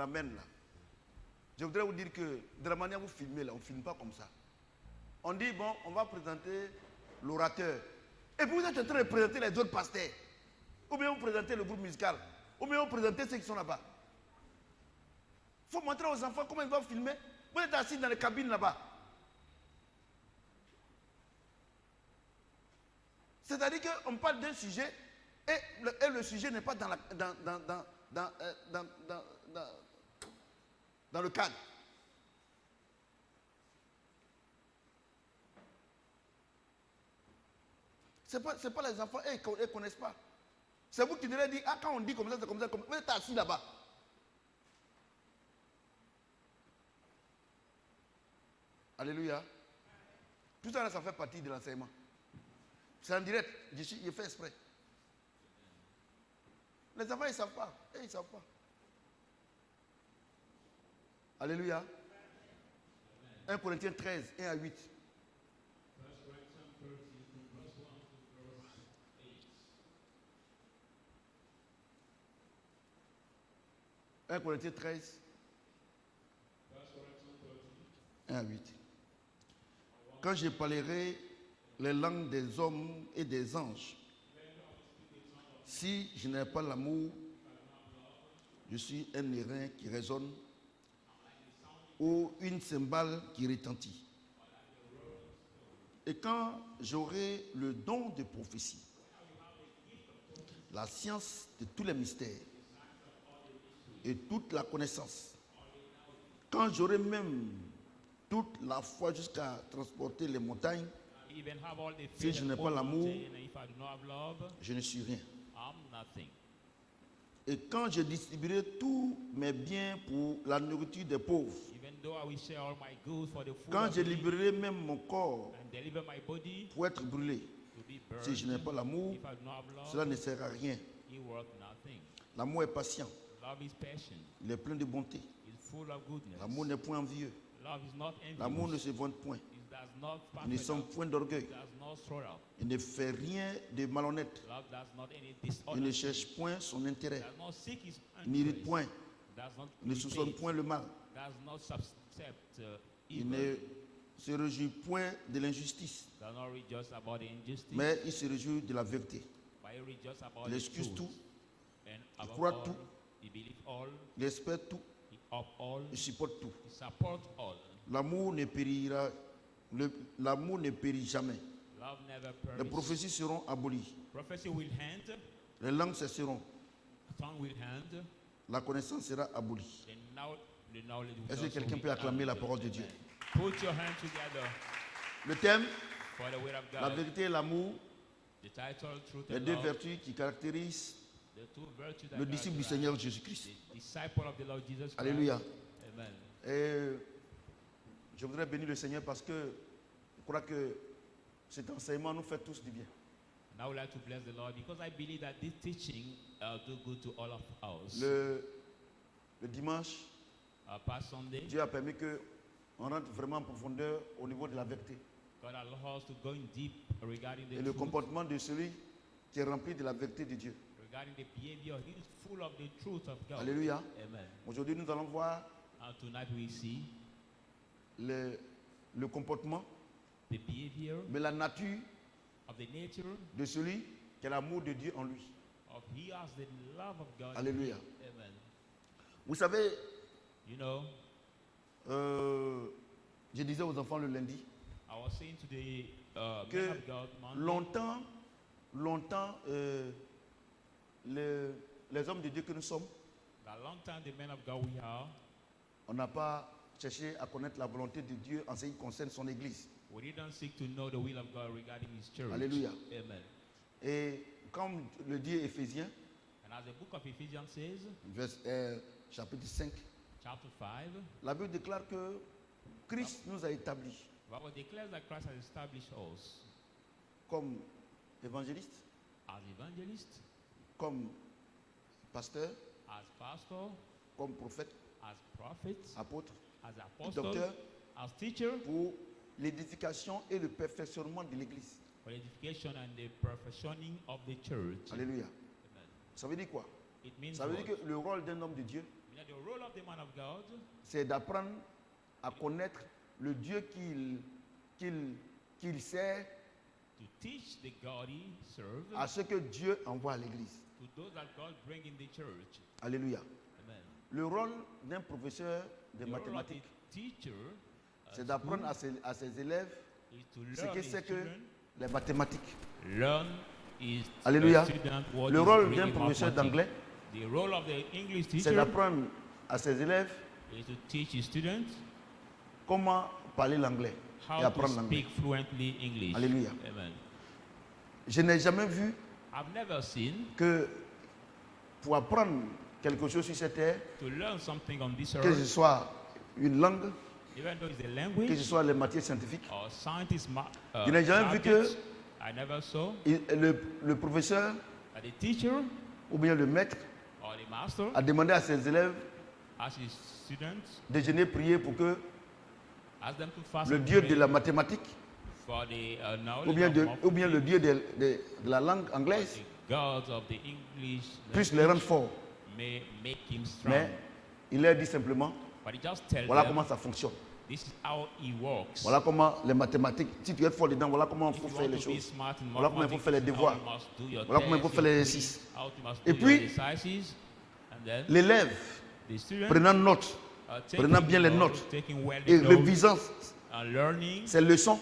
amène là, je voudrais vous dire que de la manière où vous filmez là, on ne filme pas comme ça. On dit, bon, on va présenter l'orateur. Et puis vous êtes en train de présenter les autres pasteurs. Ou bien vous présentez le groupe musical. Ou bien vous présentez ceux qui sont là-bas. Il faut montrer aux enfants comment ils doivent filmer. Vous êtes assis dans les cabines là-bas. C'est-à-dire qu'on parle d'un sujet et le sujet n'est pas dans le cadre. Ce n'est pas les enfants, ils ne connaissent pas. C'est vous qui devez dire, ah, quand on dit comme ça, c'est comme ça, vous êtes assis là-bas. Alléluia. Tout ça, là, ça fait partie de l'enseignement. C'est en direct, je fais exprès. Les enfants, ils ne savent pas. Ils ne savent pas. Alléluia. 1 Corinthiens 13, 1 à 8. 1 Corinthiens 13, 1 à 8. Quand je parlerai les langues des hommes et des anges, si je n'ai pas l'amour, je suis un airain qui résonne ou une cymbale qui retentit. Et quand j'aurai le don de prophétie, la science de tous les mystères et toute la connaissance, quand j'aurai même toute la foi jusqu'à transporter les montagnes, si je n'ai pas l'amour, je ne suis rien. Et quand je distribuerai tous mes biens pour la nourriture des pauvres, quand je libérerai même mon corps pour être brûlé, si je n'ai pas l'amour, cela ne sert à rien. L'amour est patient. Il est plein de bonté. L'amour n'est point envieux. L'amour ne se vante point. Il ne sent point d'orgueil. Il ne fait rien de malhonnête. Il ne cherche point son intérêt. Il n'irrite point. Il ne soupçonne point le mal. Il ne se réjouit point de l'injustice. Mais il se réjouit de la vérité. Il excuse tout. Il croit tout. Il espère tout. Il supporte tout. L'amour ne périra. L'amour ne périt jamais. Les prophéties seront abolies. Les langues cesseront. La connaissance sera abolie. Est-ce que quelqu'un peut acclamer la parole de Dieu? Le thème, la vérité et l'amour, les deux vertus qui caractérisent le disciple du Seigneur Jésus-Christ. Alléluia. Et je voudrais bénir le Seigneur parce que je crois que cet enseignement nous fait tous du bien. And I would like to bless the Lord because I believe that this teaching do good to all of us. Le dimanche, past Sunday, Dieu a permis qu'on rentre vraiment en profondeur au niveau de la vérité. God allows us to go in deep regarding the Et le truth, comportement de celui qui est rempli de la vérité de Dieu. regarding the behavior. He is full of the truth of God. Alléluia. Amen. Aujourd'hui, nous allons voir Tonight we see le comportement, the behavior mais la nature of the nature de celui qui a l'amour de Dieu en lui. of he has the love of God. Alléluia. Amen. Vous savez, You know, je disais aux enfants le lundi I was saying to the men que of God longtemps, les hommes de Dieu que nous sommes, that long time the men of God we are, on n'a pas cherché à connaître la volonté de Dieu en ce qui concerne son Église. we didn't seek to know the will of God regarding His church. Alléluia. Amen. Et comme le dit Éphésiens, And as the book of Ephesians says, chapitre 5, chapter 5, la Bible déclare que Christ nous a établis the Bible declares that Christ has established us comme évangélistes, as evangelists, comme pasteurs, as pastor, comme prophètes, as prophets, apôtres, as et apostles, docteurs as teacher, pour l'édification et le perfectionnement de l'Église. for edification and the perfectioning of the church. Alléluia. Amen. Ça veut dire quoi? It means Ça veut what? dire que le rôle d'un homme de Dieu, The role of the man of God, c'est d'apprendre à connaître le Dieu qu'il sert, to teach the God he serves, à ce que Dieu envoie à l'église. to those that God bring in the church. Alléluia. Amen. Le rôle d'un professeur de The role of mathématiques, the teacher c'est d'apprendre à ses élèves is to ce learn que his c'est que children, les mathématiques. learn his Alléluia. student what Le is rôle really d'un professeur mathematics. d'anglais, The role of the English c'est teacher d'apprendre à ses élèves is to teach his students comment parler l'anglais et how to apprendre l'anglais. speak fluently English. Alléluia. Amen. Je n'ai jamais vu I've never seen que pour apprendre quelque chose sur cette terre, to learn something on this que ce earth, soit une langue, even though it's a que ce language soit les matières scientifiques, or scientist je n'ai jamais vu que subjects, I never saw le professeur that the teacher ou bien le maître or the master a demandé à ses élèves ask his students, de jeûner, prier pour que ask them to fast le and Dieu pray de la mathématique for the knowledge ou bien, of ou bien le Dieu de la langue anglaise the gods of the English puisse les rendre forts. may make him strong. Mais il leur dit simplement, But he just tells voilà them, comment ça fonctionne. this is how he works. Voilà comment les mathématiques, si tu es fort dedans, voilà comment il If faut you faire want les to be choses. smart in Voilà comment il faut mathematics, faire les this is how devoirs. you must do your Voilà comment il faut tests, faire les your exercices. quiz, how you must Et do puis, your exercises. And then L'élève, the student prenant note, prenant bien les notes taking well et the notes révisant and learning ses leçons,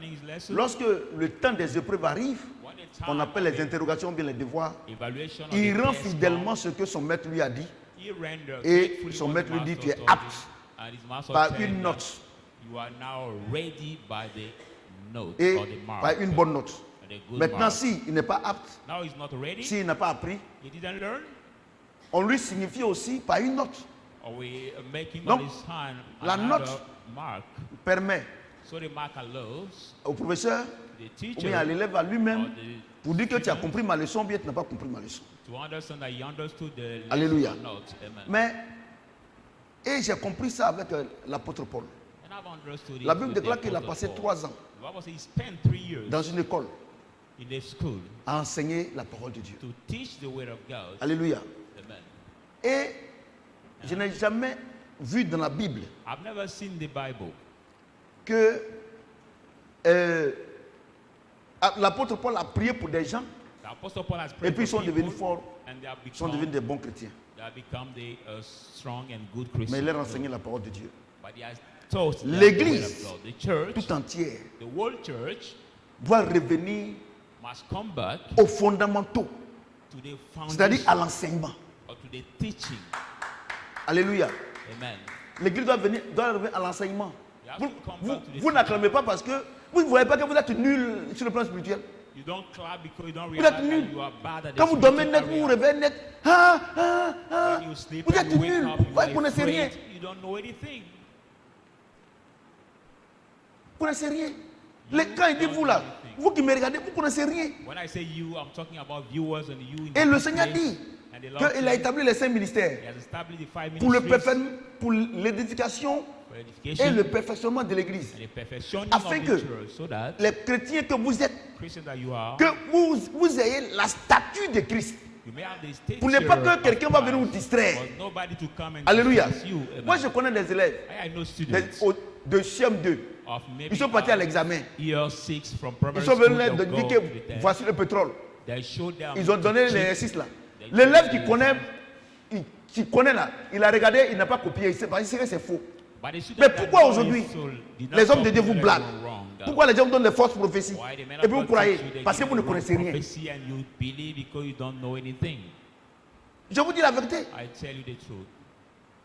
his lesson. lorsque le temps des épreuves arrive, When the on time appelle of les the interrogations, bien les devoirs, evaluation of il the rend test fidèlement comes, ce que son maître lui a dit he renders et faithfully son what maître the lui dit master tu es told apte him, and his master par tells une him note that you are now ready by the note et or the mark. par une bonne note. and a good Maintenant, mark. s'il n'est pas apte, Now he's not ready, s'il n'a pas appris, he didn't learn, on lui signifie aussi par une note. or we make him Donc, on his hand la another note mark. Permet So the mark allows au professeur the ou teacher bien à l'élève à or lui-même the pour dire que tu as student compris ma leçon ou bien tu n'as pas compris ma leçon. to understand that he understood the lesson Alléluia. or not. Amen. Mais, et j'ai compris ça avec l'apôtre Paul. And I've understood La it Bible with the déclare qu'il a Apostle passé Paul. 3 ans The Bible says he spent 3 years dans une école in the school à enseigner la parole de Dieu. to teach the word of God. Alléluia. Amen. Et je n'ai jamais vu dans la Bible I've never seen the Bible que l'apôtre Paul a prié pour des gens the Apostle Paul has et prayed puis ils sont for devenus people forts, and they have sont become, devenus des bons chrétiens. they have become the strong and good Mais Christians. il leur a enseigné la parole de Dieu. But he has taught them L'Église the word of God. The church, tout entière the whole church doit revenir must come back aux fondamentaux, to the c'est-à-dire à foundation l'enseignement. or to the teaching. Alléluia. Amen. L'Église doit revenir à l'enseignement. You have Vous, to come vous, back to the vous n'acclamez pas parce que vous ne voyez pas que vous êtes nul sur le plan spirituel. You don't clap because you don't Vous êtes realize nul. that you are bad at the Quand vous dormez spiritual net, vous vous area. réveillez net. Ah, ah, ah. When you sleep Vous and êtes you wake nul. up, Vous you ne connaissez are rien. afraid, you don't know anything. Vous ne connaissez rien. Quand il dit vous là, vous qui me regardez, vous ne connaissez rien. When I say you, I'm talking about viewers and you in Et the le Seigneur place. dit And the Lord qu'il a said établi les 5 ministères He has established the 5 pour ministries pour l'édification for et edification le perfectionnement de l'Église. and the perfectioning Afin of que the church, so that Les chrétiens que vous êtes, Christians that you are, que vous ayez la statue de Christ. you may have the stature Pour ne pas que of quelqu'un va venir vous Christ, distraire. but nobody to come and Alléluia. distress you. Amen. Moi, je connais des élèves I know de students CM2. of maybe Ils sont partis à l'examen. year 6 from Ils primary sont school. venus they'll de go dire to que the test. voici le pétrole. They show them Ils ont donné to l'exercice là. They L'élève show qui them connaît, qui connaît là, il a regardé, il n'a pas copié. Il sait pas, il sait que c'est faux. But the students Mais that pourquoi know aujourd'hui his soul did not les hommes de Dieu copy vous that blaguent? were wrong. Pourquoi les gens vous donnent des fausses prophéties? Why the men Et of puis vous God croyez teach you, they parce que give vous ne you wrong connaissez rien. prophecy and you believe because you don't know anything. Je vous dis la vérité. I tell you the truth.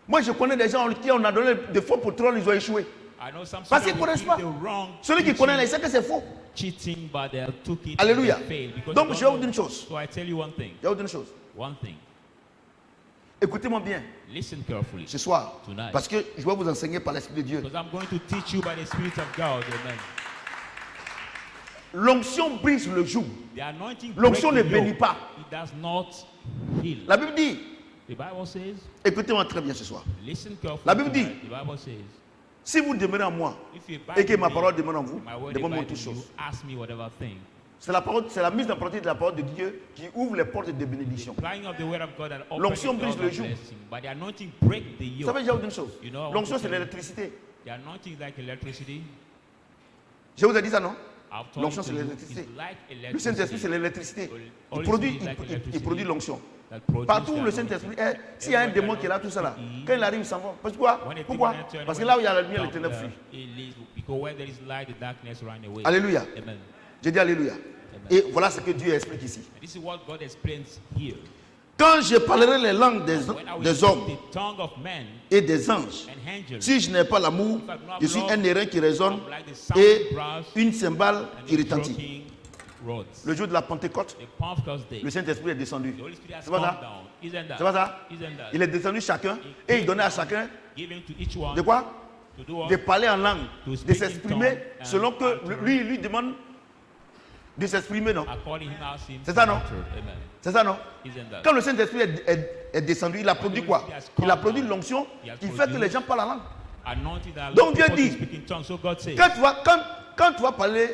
Moi, je connais des gens qui on a donné des faux pétroles, ils ont échoué. I know some Parce qu'ils students ne connaissent give pas. the wrong Celui qui connaît, là, il teaching, sait que c'est faux. cheating, but they took it Alléluia. and they failed because Donc, they je don't vais vous dire une know. chose. So I tell you one thing. Je vais vous dire une chose. One thing. Écoutez-moi bien Listen carefully. ce soir. Tonight. Parce que je vais vous enseigner par l'Esprit de Dieu. Because I'm going to teach you by the Spirit of God. Amen. L'onction brise le joug. The anointing L'onction breaks ne the yoke. bénit pas. It does not heal. La Bible dit, The Bible says, écoutez-moi très bien ce soir. listen carefully. La Bible dit, tonight. The Bible says, si vous demeurez en moi if you et que abide ma in parole me, demeure en vous, my word demandez-moi abide toutes in you, choses. ask me whatever thing. C'est la mise en pratique de la parole de Dieu qui ouvre les portes de bénédiction. L'onction brise le joug. Ça veut dire une chose. L'onction, c'est l'électricité. Je vous ai dit ça, non? L'onction, c'est l'électricité. Le Saint-Esprit, c'est l'électricité. Il produit l'onction. Partout où le Saint-Esprit est, s'il y a un démon qui est là, tout ça là, quand il arrive, il s'en va. Pourquoi? Parce que là où il y a la lumière, les ténèbres fuient. Alléluia. J'ai dit Alléluia. Et voilà ce que Dieu explique ici. Quand je parlerai les langues des hommes et des anges, si je n'ai pas l'amour, je suis un airain qui résonne et une cymbale qui retentit. Le jour de la Pentecôte, le Saint-Esprit est descendu. C'est pas ça? C'est pas ça? Il est descendu chacun et il donnait à chacun de quoi? De parler en langue, de s'exprimer selon que lui demande de s'exprimer, non? C'est ça, non? C'est ça, non? Quand le Saint-Esprit est descendu, il a produit quoi? Il a produit l'onction qui fait que les gens parlent en langue. Donc Dieu dit, quand tu vas parler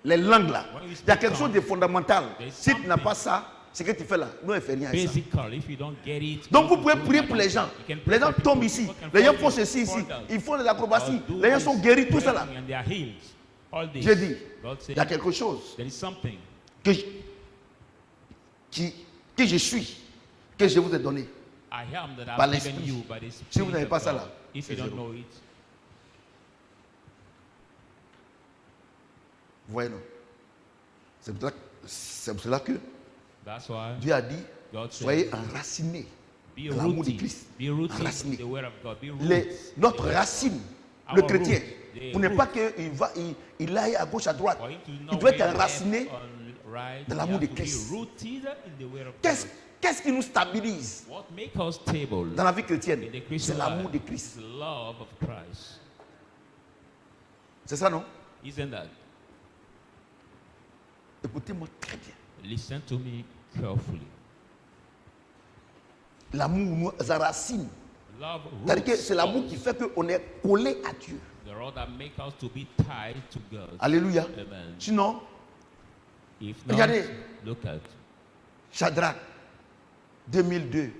les langues là, il y a quelque chose de fondamental. Si tu n'as pas ça, ce que tu fais là, nous ne fait rien à ça. Donc vous pouvez prier pour les gens. Les gens tombent ici, les gens font ceci ici, ils font des acrobaties, les gens sont guéris, tout ça là. J'ai dit, il y a quelque chose que je suis, que je vous ai donné par l'esprit. Si vous n'avez pas ça là, c'est zéro. Voyez, non? C'est pour cela que Dieu a dit, soyez enracinés dans l'amour de Christ. Enracinés. Notre racine, le chrétien, pour ne pas qu'il aille à gauche, à droite, il doit être enraciné dans l'amour de Christ. Qu'est-ce qui nous stabilise dans la vie chrétienne? C'est l'amour de Christ. C'est ça, non? Écoutez-moi très bien. Listen to me carefully. L'amour nous enracine. C'est-à-dire que c'est l'amour qui fait qu'on est collé à Dieu. Alléluia. Amen. Sinon, If regardez, look at Shadrach, 2002,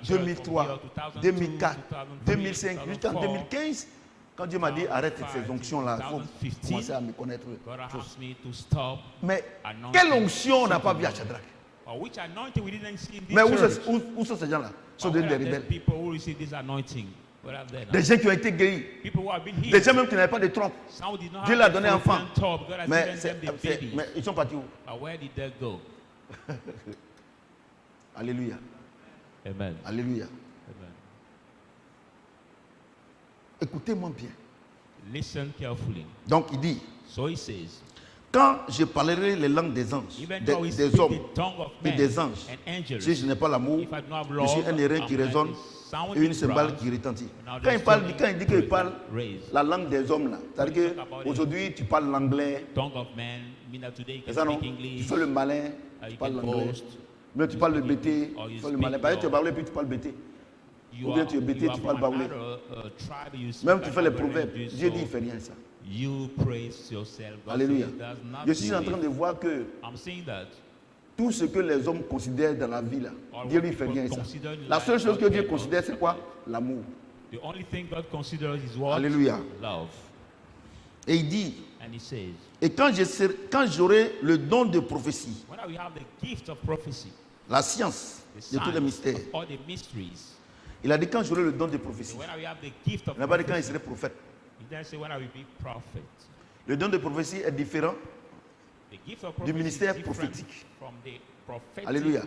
2003, 2004, 2005, jusqu'en 2015, quand Dieu m'a dit arrête ces onctions-là, il faut commencer à me connaître. Mais quelle onction on n'a pas vu à Shadrach? Mais où sont ces gens-là? Ils sont devenus des rebelles. Des gens qui ont été guéris. Des gens même qui n'avaient pas de trompe. Dieu leur a donné un enfant. Mais ils sont partis où? Alléluia. Amen. Alléluia. Amen. Écoutez-moi bien. Listen carefully. Donc il dit, So he says, quand je parlerai les langues des anges, des hommes et des anges, si je n'ai pas l'amour, je suis un airain qui résonne et une cymbale qui retentit. Quand il dit qu'il parle la langue des hommes, là, c'est-à-dire qu'aujourd'hui tu parles l'anglais, c'est ça non? Tu fais le malin, tu parles l'anglais. Mais tu parles le BT, tu fais le malin. Par exemple, tu es baoulé puis tu parles BT. Ou bien tu es BT, tu parles baoulé. Même tu fais les proverbes. Dieu dit il ne fait rien ça. Alléluia. Je suis en train de voir que tout ce que les hommes considèrent dans la vie là, Dieu lui fait rien ça. La seule chose que Dieu considère, c'est quoi? L'amour. Alléluia. Et il dit, et quand j'aurai le don de prophétie, la science de tous les mystères, il a dit quand j'aurai le don de prophétie. Il n'a pas dit quand il serait prophète. Le don de prophétie est différent du ministère prophétique. Alléluia.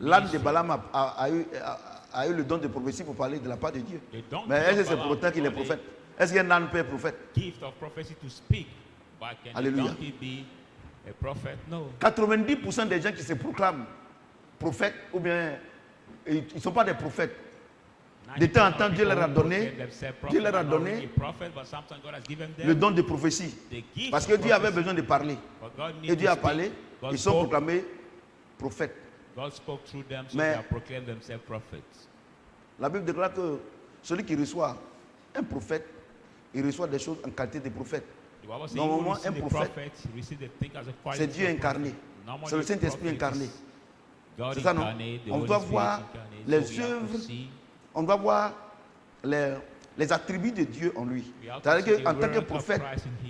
L'âne de Balaam a eu le don de prophétie pour parler de la part de Dieu. Mais est-ce que c'est pour autant qu'il est prophète? Est-ce qu'un âne peut être prophète? Alléluia. 90% des gens qui se proclament prophètes, ou bien ils ne sont pas des prophètes. De temps en temps, Dieu leur a donné le don de prophétie. Parce que Dieu avait besoin de parler. Et Dieu a parlé, ils sont proclamés prophètes. Mais la Bible déclare que celui qui reçoit un prophète, il reçoit des choses en qualité de prophète. Normalement, un prophète, c'est Dieu incarné. C'est le Saint-Esprit incarné. C'est ça, non? On doit voir les œuvres, on doit voir les attributs de Dieu en lui. C'est-à-dire qu'en tant que prophète,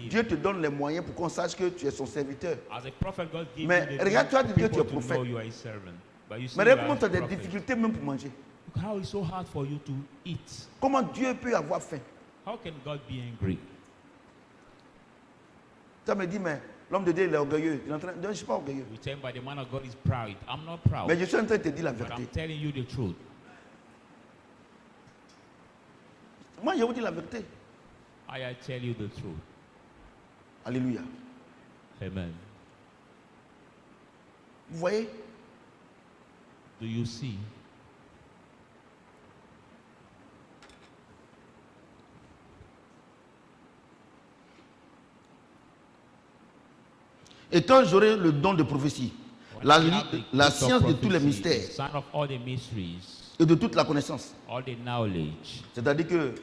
Dieu te donne les moyens pour qu'on sache que tu es son serviteur. Mais regarde, tu as dit que tu es prophète. Mais regarde comment tu as des difficultés même pour manger. Comment Dieu peut avoir faim? Ça me dit, mais l'homme de Dieu il est orgueilleux. Je ne suis pas orgueilleux. Mais je suis en train de te dire la vérité. Moi, je vous dis la vérité. I tell you the truth. Alléluia. Amen. Vous voyez? Do you see? Et quand j'aurai le don de prophétie, la science de tous les mystères et de toute la connaissance, c'est-à-dire que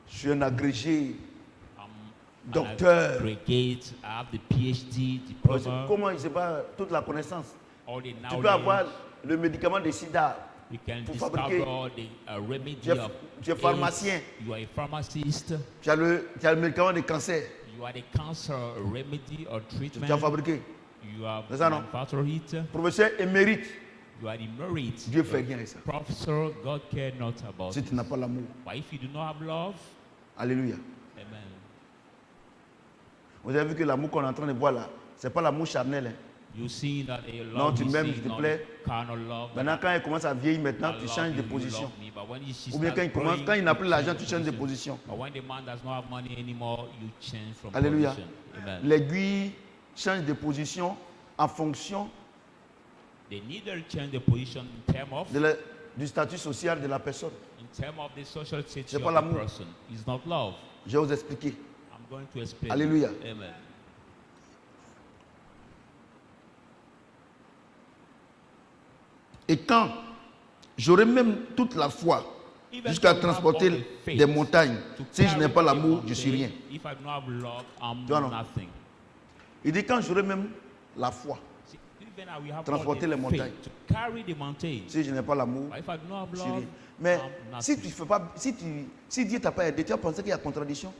je suis un agrégé, docteur, comment il ne sait pas toute la connaissance? Tu peux avoir le médicament de sida pour fabriquer. Tu es pharmacien. Tu as le médicament de cancer. You are the cancer remedy or treatment. Tu as fabriqué. You have C'est ça, non? Professeur émérite. You are emeritus. Dieu fait rien avec ça. Professor, God care not about si tu n'as pas l'amour. But if you do not have love, alléluia. Amen. Vous avez vu que l'amour qu'on est en train de voir là, c'est pas l'amour charnel. Hein. You see that a love non, tu m'aimes, je te plais. Love, maintenant, quand il commence à vieillir, maintenant, tu changes de position. Ou bien quand il n'a plus l'argent, tu changes de position. Alléluia. L'aiguille change de position en fonction du statut social de la personne. C'est pas l'amour. Je vais vous expliquer. Alléluia. Amen. Et quand j'aurai même toute la foi jusqu'à transporter des montagnes, si je n'ai pas l'amour, je ne suis rien. Il dit quand j'aurai même la foi, transporter les montagnes. Si je n'ai pas l'amour, je suis rien. Mais si tu fais pas, si Dieu t'a pas aidé, tu as pensé qu'il y a contradiction.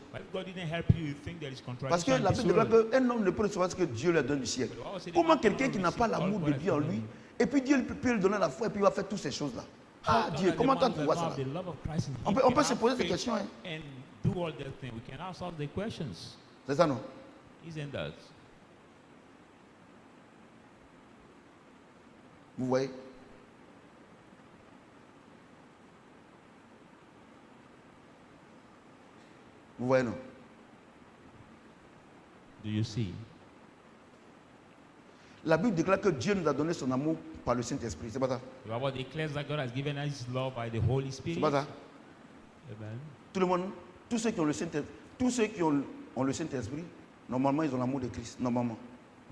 Parce que la Bible déclare qu'un homme ne peut recevoir ce que Dieu lui donne du ciel. Comment quelqu'un qui n'a pas l'amour de Dieu en lui, et puis Dieu peut lui donner la foi et puis il va faire toutes ces choses-là. Ah Dieu, comment toi tu vois ça? On peut se poser ces questions. Hein? C'est ça non? Vous voyez? Vous voyez non? Do you see? La Bible déclare que Dieu nous a donné son amour par le Saint-Esprit. C'est pas ça? The Bible declares that God has given us His love by the Holy Spirit. C'est pas ça? Amen. Tout le monde, tous ceux qui ont le Saint-Esprit, normalement ils ont l'amour de Christ. Normalement.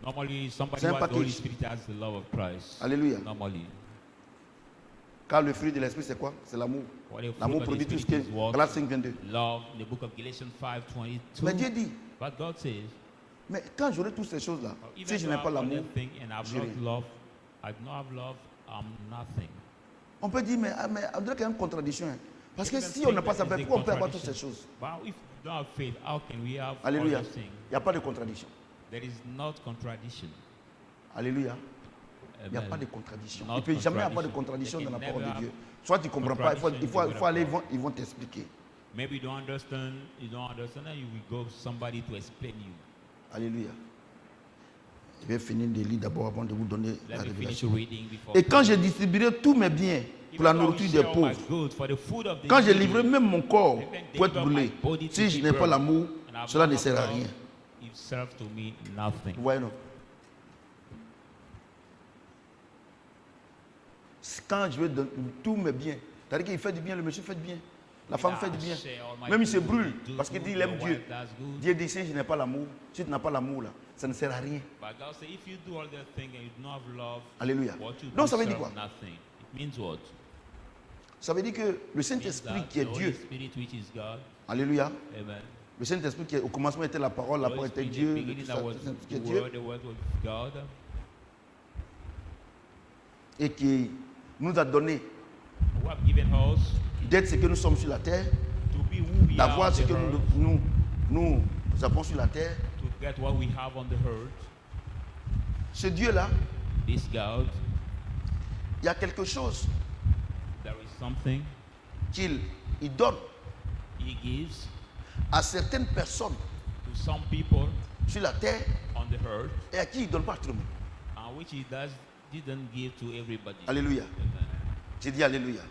Normally, somebody who has the Holy Spirit has the love of Christ. Alléluia. Normally. Car le fruit de l'Esprit c'est quoi? C'est l'amour. L'amour produit tout ce qui est Galates 5:22. Love, the book of Galatians 5:22. Mais Dieu dit. But God says. Mais quand j'aurai toutes ces choses-là, si je n'ai pas l'amour, je n'ai rien. On peut dire, mais on dirait qu'il y a une contradiction. Hein. Parce que si on n'a pas ça, pourquoi on peut avoir toutes ces choses? Alléluia. Il n'y a pas de contradiction. Alléluia. Il n'y a pas de contradiction. Il ne peut jamais avoir de contradiction dans la parole de Dieu. Soit tu ne comprends pas, il faut aller, ils vont t'expliquer. Maybe you don't understand, and you will go somebody to explain you. Alléluia. Je vais finir de lire d'abord avant de vous donner la révélation. Et quand je distribuerai tous mes biens pour la nourriture des pauvres, quand je livrerai même mon corps pour être brûlé, si je n'ai pas l'amour, cela ne sert à rien. Vous voyez, non? Quand je vais donner tous mes biens, c'est-à-dire qu'il fait du bien, le monsieur fait du bien. La femme fait du bien. Même il se brûle parce qu'il dit il aime Dieu. Dieu dit si je n'ai pas l'amour, si tu n'as pas l'amour là, ça ne sert à rien. Alléluia. Donc ça veut dire quoi? Ça veut dire que le Saint-Esprit qui est Dieu. Alléluia. Le Saint-Esprit qui au commencement était la parole, la parole était Dieu, le Saint-Esprit qui est Dieu. Et qui nous a donné d'être ce que nous sommes sur la terre, d'avoir ce que nous avons sur la terre. Ce Dieu-là, il y a quelque chose qu'il donne à certaines personnes sur la terre et à qui il ne donne pas à tout le monde. Alléluia. J'ai dit alléluia.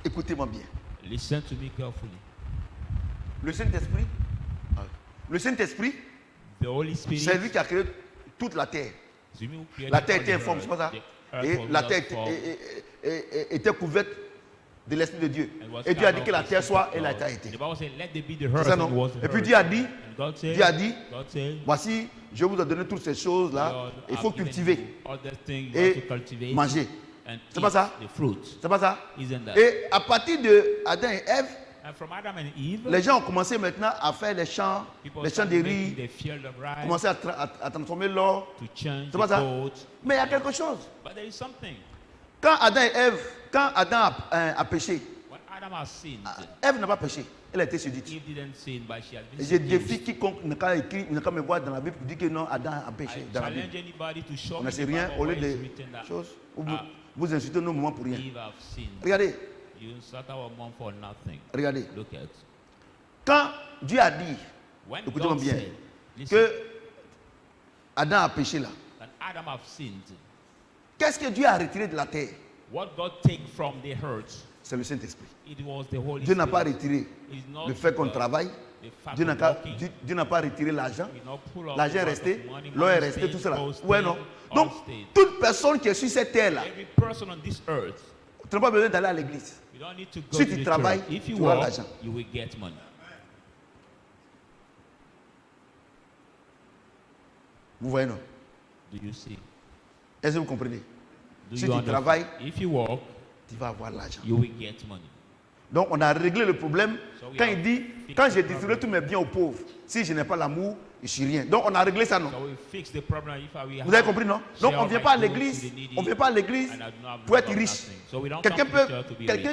Écoutez-moi bien. Listen to me carefully. Le Saint-Esprit, c'est lui qui a créé toute la terre. La terre était informe, c'est pas ça? Et la terre était couverte de l'Esprit de Dieu. Et Dieu a dit que la terre soit et la terre était. C'est ça, non? Et puis Dieu a dit, voici, je vous ai donné toutes ces choses-là. Il faut cultiver et manger. C'est pas ça? C'est pas ça? Et à partir de Adam et Ève, les gens ont commencé maintenant à faire les champs de riz, commencer à transformer l'or. C'est pas ça? Mais il y a quelque chose. Quand Adam et Ève, quand Adam a péché, Ève n'a pas péché. Elle a été séduite. Et je défie quiconque n'a qu'à écrire, n'a qu'à me voir dans la Bible pour dire que non, Adam a péché. Dans la Bible. On ne sait rien au lieu de choses. Vous insultez nos moments pour rien. Regardez. Regardez. Quand Dieu a dit, écoutez-moi bien, que Adam a péché là, qu'est-ce que Dieu a retiré de la terre? C'est le Saint-Esprit. Dieu n'a pas retiré le fait qu'on travaille. Dieu n'a pas retiré l'argent. L'argent est resté, l'eau est restée, tout cela. Ouais, non? Donc, toute personne qui est sur cette terre-là, tu n'as pas besoin d'aller à l'église. Si tu travailles, tu auras l'argent. Vous voyez, non? Est-ce que vous comprenez? Si tu travailles, tu vas avoir l'argent. Donc on a réglé le problème quand il dit, quand je distribuerai tous mes biens aux pauvres, si je n'ai pas l'amour, je ne suis rien. Donc on a réglé ça, non? Vous avez compris, non? Donc on ne vient pas à l'église, pour être riche. Quelqu'un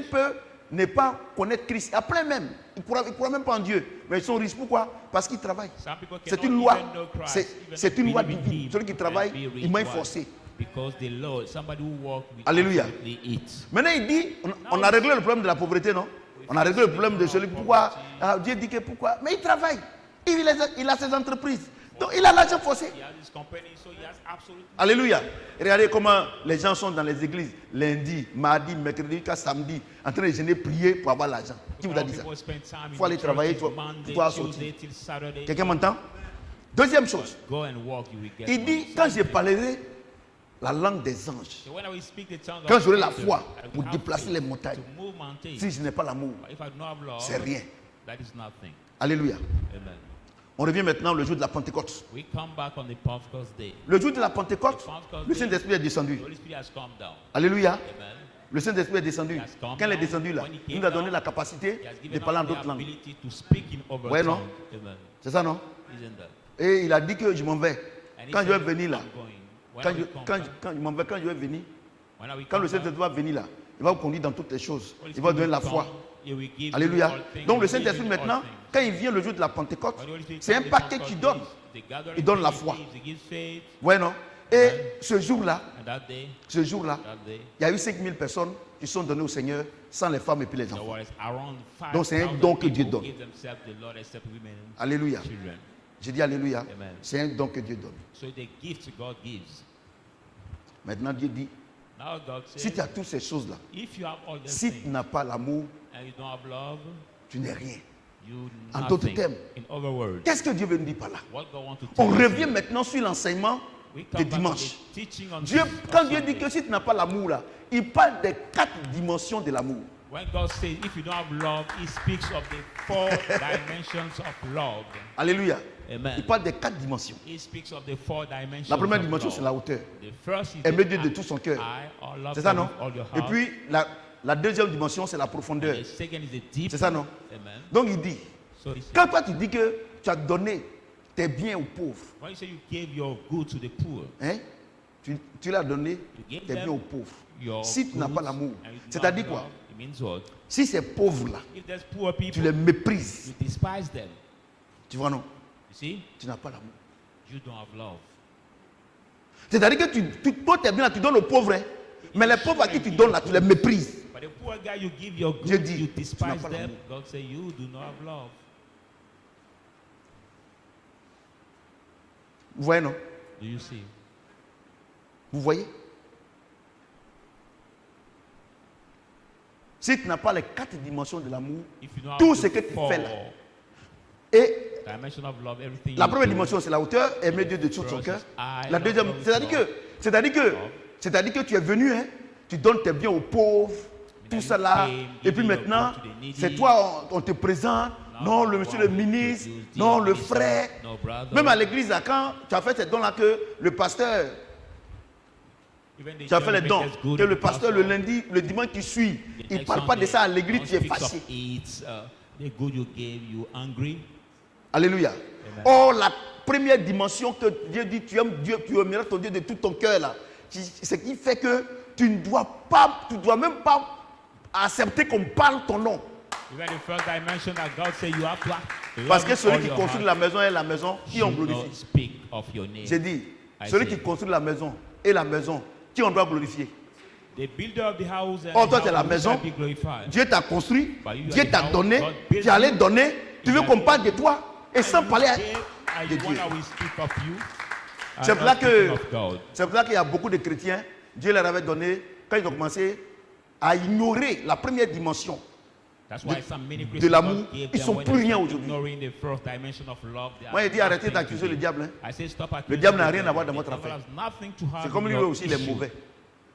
peut ne pas connaître Christ. Après même, il ne croit même pas en Dieu. Mais ils sont riches. Pourquoi? Parce qu'ils travaillent. C'est une loi. C'est une loi divine. Celui qui travaille, il m'a forcé. Alléluia. Maintenant il dit, on a réglé le problème de la pauvreté, non? On a réglé le problème de celui pourquoi. Dieu dit que pourquoi. Mais il travaille. Il a ses entreprises. Donc il a l'argent forcé. Alléluia. Regardez comment les gens sont dans les églises lundi, mardi, mercredi, jusqu'à samedi, en train de jeûner, prier pour avoir l'argent. Qui vous a dit ça? Il faut aller travailler pour pouvoir sortir. Quelqu'un m'entend? Deuxième chose. Il dit, quand je parlerai la langue des anges, quand j'aurai la foi pour déplacer les montagnes, si je n'ai pas l'amour, c'est rien. Alléluia. On revient maintenant le jour de la Pentecôte. Le jour de la Pentecôte, le Saint-Esprit est descendu. Alléluia. Le Saint-Esprit est descendu. Quand il est descendu là, il nous a donné la capacité de parler en d'autres langues. Ouais, non? C'est ça, non? Et il a dit que je m'en vais. Quand je vais venir là, quand je vais venir, quand le Saint-Esprit va venir là, il va vous conduire dans toutes les choses. Il va donner la foi. Alléluia. Donc le Saint-Esprit maintenant, quand il vient le jour de la Pentecôte, c'est un paquet qu'il donne. Il donne la foi. Ouais, non? Et ce jour-là, il y a eu 5000 personnes qui sont données au Seigneur sans les femmes et puis les enfants. Donc c'est un don que Dieu donne. Alléluia. J'ai dit alléluia. C'est un don que Dieu donne. Maintenant Dieu dit, si tu as toutes ces choses-là, si tu n'as pas l'amour, tu n'es rien. En d'autres termes, qu'est-ce que Dieu veut nous dire par là? On revient maintenant sur l'enseignement de dimanche. Quand Dieu dit que si tu n'as pas l'amour là, il parle des 4 dimensions de l'amour. When God says if you don't have love, He speaks of the 4 dimensions of love. Alléluia. Amen. Il parle des 4 dimensions. He speaks of the 4 dimensions. La première dimension, c'est la hauteur. Aimer Dieu de tout son cœur. C'est ça, non? Et puis, la deuxième dimension, c'est la profondeur. C'est ça, non? Amen. Donc, il dit, So he said, Quand toi tu dis que tu as donné tes biens aux pauvres, when you say you gave your good to the poor, hein, tu l'as donné gave tes them biens aux pauvres. your Si tu n'as pas goods l'amour, and you do not c'est-à-dire love, quoi? it means what? Si ces pauvres-là, If there's poor tu people, les méprises, you despise them. tu vois non? You see, Tu n'as pas l'amour. you don't have love. C'est-à-dire que toi tes biens là, tu donnes aux pauvres, hein, mais les pauvres à qui tu donnes là, tu les méprises. But the poor guy you give your Dieu goods, dit, you tu n'as despise pas them. l'amour. God say you do not have love. Vous voyez non? Do you see? Vous voyez? Si tu n'as pas les 4 dimensions de l'amour, If you don't tout have ce the que tu four fais là, et dimension of love, everything la you première do, dimension c'est la hauteur, aimer Dieu de tout son cœur. La deuxième, c'est-à-dire que tu es venu, hein, tu donnes tes biens aux pauvres, tout ça là, et puis maintenant, c'est toi, on te présente, non, le monsieur le ministre, non, le frère. Même à l'église, là, quand tu as fait ces dons là, que le pasteur, tu as fait les dons, que le pasteur le lundi, le dimanche qui suit, il ne parle pas de ça à l'église, tu es fâché. The good you gave, you angry. Alléluia. Oh, la première dimension que Dieu dit, tu aimes Dieu, tu aimeras ton Dieu de tout ton cœur là. Ce qui fait que tu ne dois pas, tu dois même pas accepter qu'on parle ton nom. Even the first dimension that God said you have to Parce que celui qui construit la maison et la maison, qui on glorifie? Speak of your name. J'ai dit, celui qui construit la maison et la maison, qui on doit glorifier? The builder of the house and Oh, toi, the c'est la house maison. shall be glorified. Dieu t'a construit, But you Dieu are the t'a house, donné, God built tu allais you. donner, tu veux qu'on parle de toi et sans parler I de Dieu. wanna we speak of you. C'est pour ça que Of God. c'est pour ça qu'il y a beaucoup de chrétiens, Dieu leur avait donné, quand ils ont commencé à ignorer la première dimension That's why some many de Christians l'amour, God gave ils them sont when plus they rien start aujourd'hui. ignoring the first dimension of love, they Moi, are il dit arrêtez nothing d'accuser today. le diable. Hein. I say stop accusing Le diable n'a the rien à voir dans devil. votre The devil affaire. has nothing to have C'est comme in lui your aussi, il est issue. mauvais.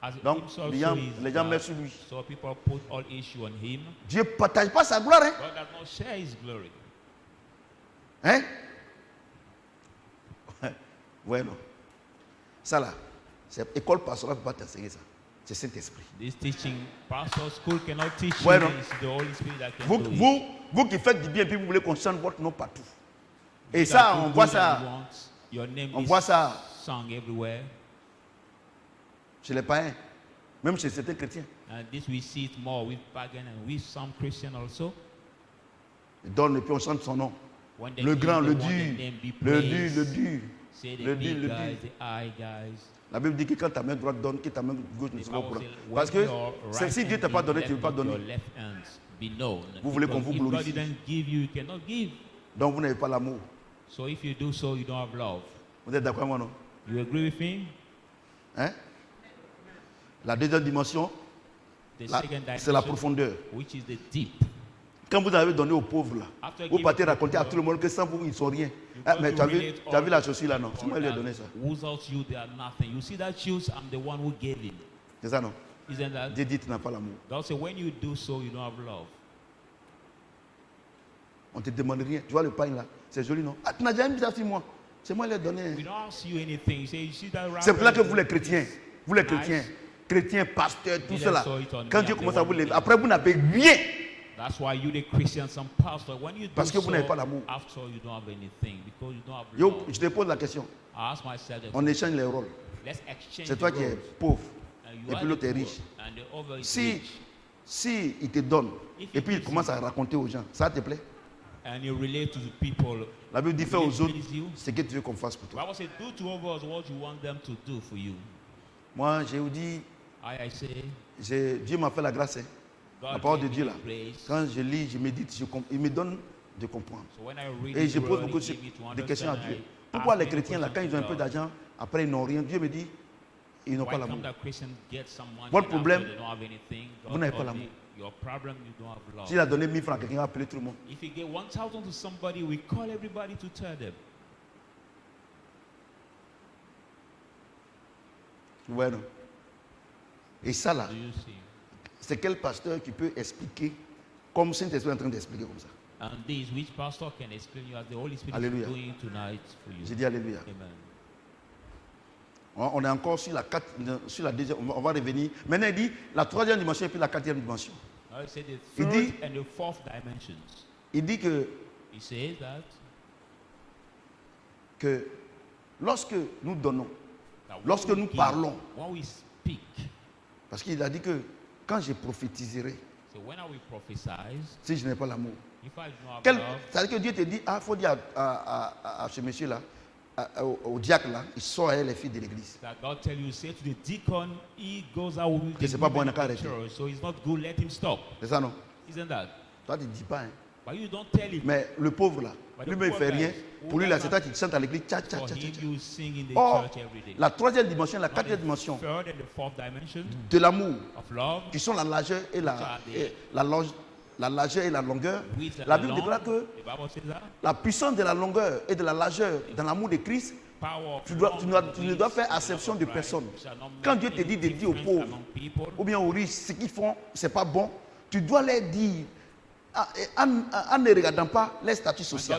As Donc, himself, les gens so is mettent sur lui. So people put all issue on him. Dieu ne partage pas sa gloire. Hein? God does not share his glory. Hein? Ouais, non. Ça là, c'est école pastorale ne peut pas t'enseigner ça. C'est Saint-Esprit. This teaching, pastor school cannot teach Ouais, you. non. It's the Holy Spirit that can do it. Vous qui faites du bien et puis vous voulez qu'on chante votre nom partout. Et You ça, that on do voit good ça. and you want your name On is voit ça sung everywhere. chez les païens, même chez certains chrétiens. And this we see it more with pagan and with some Christian also. Ils donnent et puis on chante son nom. When they Le give, grand, they le want their dur, name be le praised. dur, le dur. Say the Le big dur, le guys, dur. the high guys. La Bible dit que quand ta main droite donne, que ta main gauche ne The soit pas Bible au says, courant. Parce when que your si right Dieu ne t'a hand pas is donné, tu ne left, peux pas let your donner. left hand be known. Vous voulez qu'on Because vous if God glorifie. didn't give you, you cannot give. Donc vous n'avez pas l'amour. So if you do so, you don't have love. Vous êtes d'accord avec moi, non? You agree with me? Hein? La deuxième dimension, The là, second c'est la dimension, profondeur. which is the deep. Quand vous avez donné aux pauvres, là, After vous giving partez to raconter à people, tout le monde que sans vous, ils ne sont rien. You Ah, got mais to tu as relate vu la chaussure là, non? C'est moi qui lui ai all donné that. ça. Without you, they are nothing. You see that shoes? I'm the one who gave it. C'est ça, non? Isn't that? Dieu dit tu n'as pas l'amour. God said, when you do so, you don't have love. On ne te demande rien. Tu vois le pain là? C'est joli, non? Ah, tu n'as jamais mis ça sur moi. C'est moi qui l'ai donné. We don't ask you anything. You say, you see that C'est pour ça que rabbit? vous les chrétiens, chrétiens, pasteurs, tout cela, quand Dieu commence à vous lever, après vous n'avez rien. That's why you, the Christians, some pastors, when you do Parce que so, vous n'avez pas l'amour. after all, you don't have anything because you don't have Yo, love. je te pose la question. I ask myself, that On échange les rôles. let's exchange C'est toi the qui es roles. pauvre. And you Et are puis l'autre the est poor, riche. and the other is Si, rich. si il te donne, If et he puis il gives commence you, à raconter aux gens, ça te plaît? and you relate to the people. La Bible dit fais Will aux it autres please you? ce que tu veux qu'on fasse pour The toi. Bible says, do to others what you want them to do for you. Moi, je vous dis, I say, Dieu m'a fait la grâce. Hein. La God parole de gave Dieu me là. the grace. Quand je lis, je médite, il me donne de comprendre. So when I read Et His je pose word, beaucoup He gave me to de questions à understand. Dieu. I Pourquoi ask les many chrétiens là, quand ils ont un peu questions to God. d'argent, après ils n'ont rien, Dieu me dit, ils n'ont pas Why l'amour. come that Christians get some money Votre and after problème, they don't have anything? vous God n'avez pas told l'amour. me, your problem, you don't have love. S'il a donné 1000 francs, quelqu'un va appeler tout le monde. If you get 1,000 to somebody, we call everybody to tell them. Ouais, non. Et ça là, Do you see? c'est quel pasteur qui peut expliquer comme Saint-Esprit est en train d'expliquer comme ça? And this, which pastor can explain you as the Holy Spirit Alléluia. is doing tonight for you? J'ai dit Alléluia. Amen. On est encore sur la deuxième, on va revenir. Maintenant, il dit la troisième dimension et puis la quatrième dimension. Now it said the Il third dit- and the fourth dimensions. Il dit que He says that que lorsque nous donnons, lorsque nous parlons, when we speak, parce qu'il a dit que quand je prophétiserai, so when I will prophesy, si je n'ai pas l'amour, if I do not have love, c'est-à-dire que Dieu te dit, ah, il faut dire à ce monsieur-là, au diacre là, il sort avec les filles de l'église. that God tell you, say to the deacon, he goes out with Que the c'est pas bon, women on a qu'à of the arrêter. church, so it's not good, let him stop. C'est ça non? Isn't that? Toi tu ne dis pas, hein. But you don't tell him. Mais le pauvre là, But lui-même the il poor fait guy, rien. who Pour lui là, does c'est not- toi qui chantes à l'église, tcha tcha For tcha him, tcha. you sing in the Or, church every day. la troisième dimension, la Not quatrième the dimension third and the fourth dimension de l'amour, of love, qui sont la largeur et la largeur et la longueur. with La Bible alone, déclare que the Bible says that la puissance de la longueur et de la largeur dans l'amour de Christ, power of tu love ne dois faire acception de personne. Quand Dieu te dit de dire aux pauvres ou bien aux riches, ce qu'ils font, c'est pas bon, tu dois leur dire, en ne regardant pas les statuts sociaux.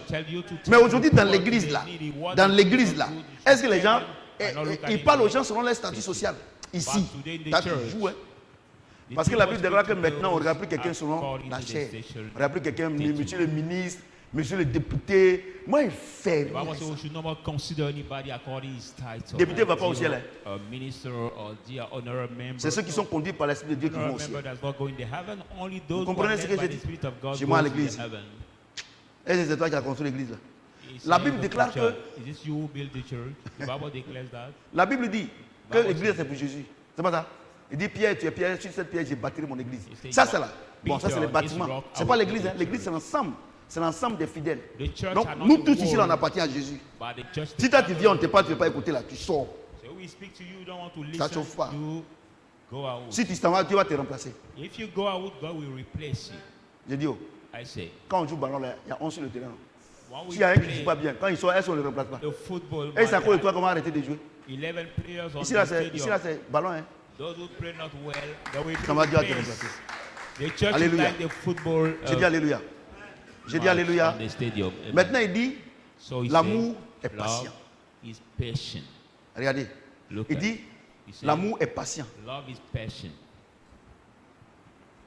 Mais aujourd'hui, dans l'église là, est-ce que les gens, ils parlent aux gens selon les statuts sociaux? Ici, là, tu joues, hein? Parce que la Bible déclare que maintenant, on ne regarde plus quelqu'un selon la chair. On regarde plus quelqu'un, monsieur le ministre, monsieur le député. Moi, il fait rien. Député ne va pas au ciel. C'est ceux qui sont conduits par l'Esprit de Dieu qui vont au ciel. Vous comprenez ce que je dis? Chez moi à l'église. Et c'est toi qui as construit l'église là. La Bible déclare que la Bible dit que l'église c'est pour Jésus. C'est pas ça? Il dit Pierre, tu es Pierre, sur cette pierre j'ai bâti mon église. Ça c'est là. Bon, ça c'est le bâtiment. C'est pas l'église, hein. L'église c'est l'ensemble. C'est l'ensemble des fidèles. Donc nous tous ici là, on appartient à Jésus. Si toi tu viens, on ne te parle, tu ne veux pas écouter là, tu sors. Ça ne chauffe pas. Si tu t'en vas, Dieu va te remplacer. Je dis, oh, quand on joue au ballon, là, il y a 11 sur le terrain. S'il y a un qui ne joue pas bien, quand il sort, est-ce qu'on ne le remplace pas? Et c'est à cause de toi qu'on va arrêter de jouer. Ici là, c'est ballon. Hein. Comment Dieu va te remplacer? Alléluia. J'ai dit Alléluia. J'ai dit Alléluia. Maintenant, il dit l'amour est patient. Regardez. Il dit l'amour est patient.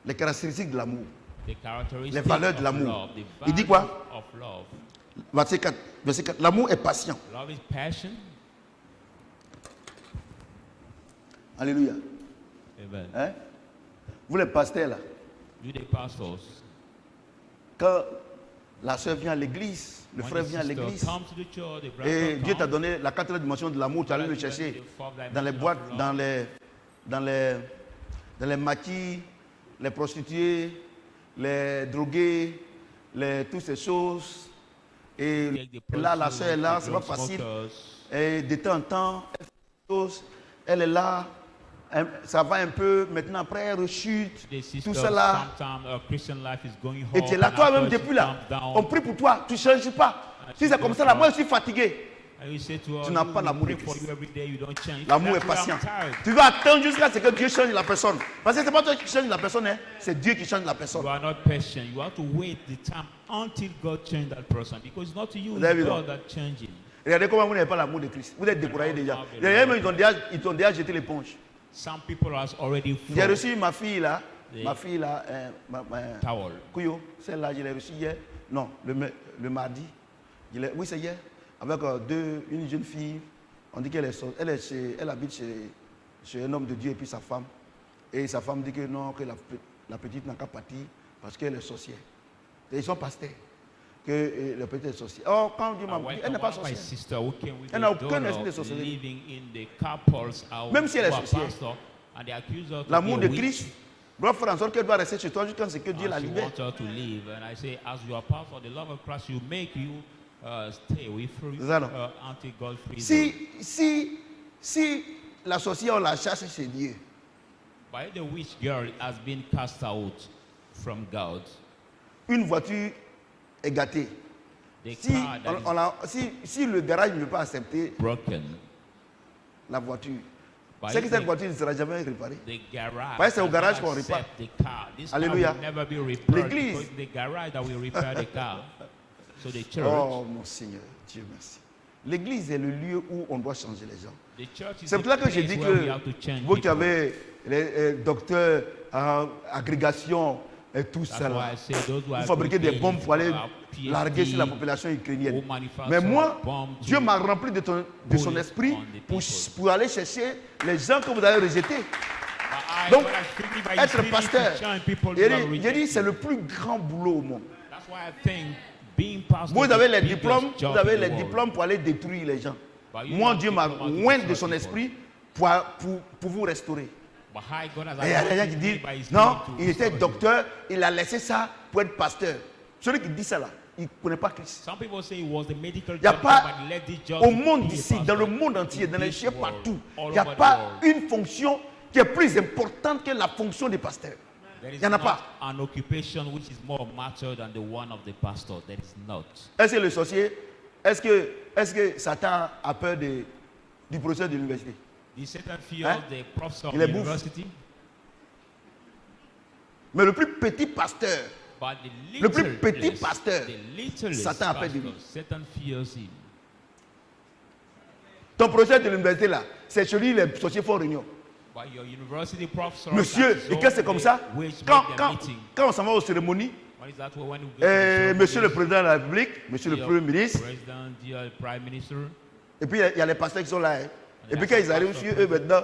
Les caractéristiques de l'amour. Les valeurs de l'amour. Il dit quoi? Verset 4. L'amour est patient. Alléluia. Hein? Vous les pasteurs là. Quand la soeur vient à l'église, le frère vient à l'église, et Dieu t'a donné la quatrième dimension de l'amour, tu allais le chercher dans les boîtes, dans les maquis, les prostituées, les drogués, toutes ces choses. Et là, la soeur est là, c'est pas facile. Et de temps en temps, elle fait des choses, elle est là. Ça va un peu, maintenant après elle rechute, tout ça là. Et tu es là, toi-même depuis là, on prie pour toi, tu ne changes pas. Si c'est comme ça là, moi je suis fatigué. Tu n'as pas l'amour de Christ. L'amour est patient. Tu dois attendre jusqu'à ce que Dieu change la personne. Parce que ce n'est pas toi qui change la personne, hein? C'est Dieu qui change la personne. You are not patient. You have to wait the time until God change that person. Because it's not you, it's God that changing. Regardez comment vous n'avez pas l'amour de Christ. Vous êtes découragé déjà. Ils t'ont déjà jeté l'éponge. Some people has already J'ai reçu ma fille là, Kuyo, celle-là, je l'ai reçue hier. Non, le mardi. Oui, c'est hier. Avec une jeune fille. On dit qu'elle elle habite chez un homme de Dieu et puis sa femme. Et sa femme dit que non, que la petite n'a qu'à partir parce qu'elle est sorcière. Et ils sont pasteurs. Que la petite est sorcière. Oh, quand Dieu m'a dit, elle n'est pas sorcière. Elle n'a aucun esprit de sorcellerie. Même si elle est sorcière. L'amour de Christ doit faire en sorte qu'elle doit rester chez toi jusqu'à ce que Dieu la libère. Si la sorcière on la chasse chez Dieu, by the witch girl has been cast out from God. Une voiture est gâtée. Si le garage ne veut pas accepter la voiture, c'est que cette voiture ne sera jamais réparée. Parce que c'est au garage qu'on répare. Alléluia. L'église. Oh mon Seigneur, Dieu merci. L'église est le lieu où on doit changer les gens. C'est pour cela que j'ai dit que vous qui avez les docteurs, agrégation, Et tout ça là, vous fabriquez des bombes pour aller larguer sur la population ukrainienne. Mais moi, Dieu m'a rempli de son esprit pour aller chercher les gens que vous avez rejetés. Donc, être pasteur, j'ai dit, c'est le plus grand boulot au monde. Vous avez les diplômes pour aller détruire les gens. Moi, Dieu m'a oint de son esprit pour vous restaurer. Et il y a des gens qui disent, non, il était docteur, il a laissé ça pour être pasteur. Celui qui dit ça là, il ne connaît pas Christ. Il n'y a pas, au monde ici, dans le monde entier, dans les chiens partout, il n'y a pas une fonction qui est plus importante que la fonction des pasteurs. Il n'y en a pas. Est-ce que le sorcier, est-ce que Satan a peur du professeur de l'université? Hein? Il est bouffe. Mais le plus petit pasteur, Satan a peur de lui. Ton professeur de l'université là, c'est celui les sorciers font réunion. Monsieur, et que c'est comme ça, quand on s'en va aux cérémonies, monsieur le président de la République, monsieur le premier ministre, et puis il y a les pasteurs qui sont là. Et puis quand ils arrivent sur eux maintenant,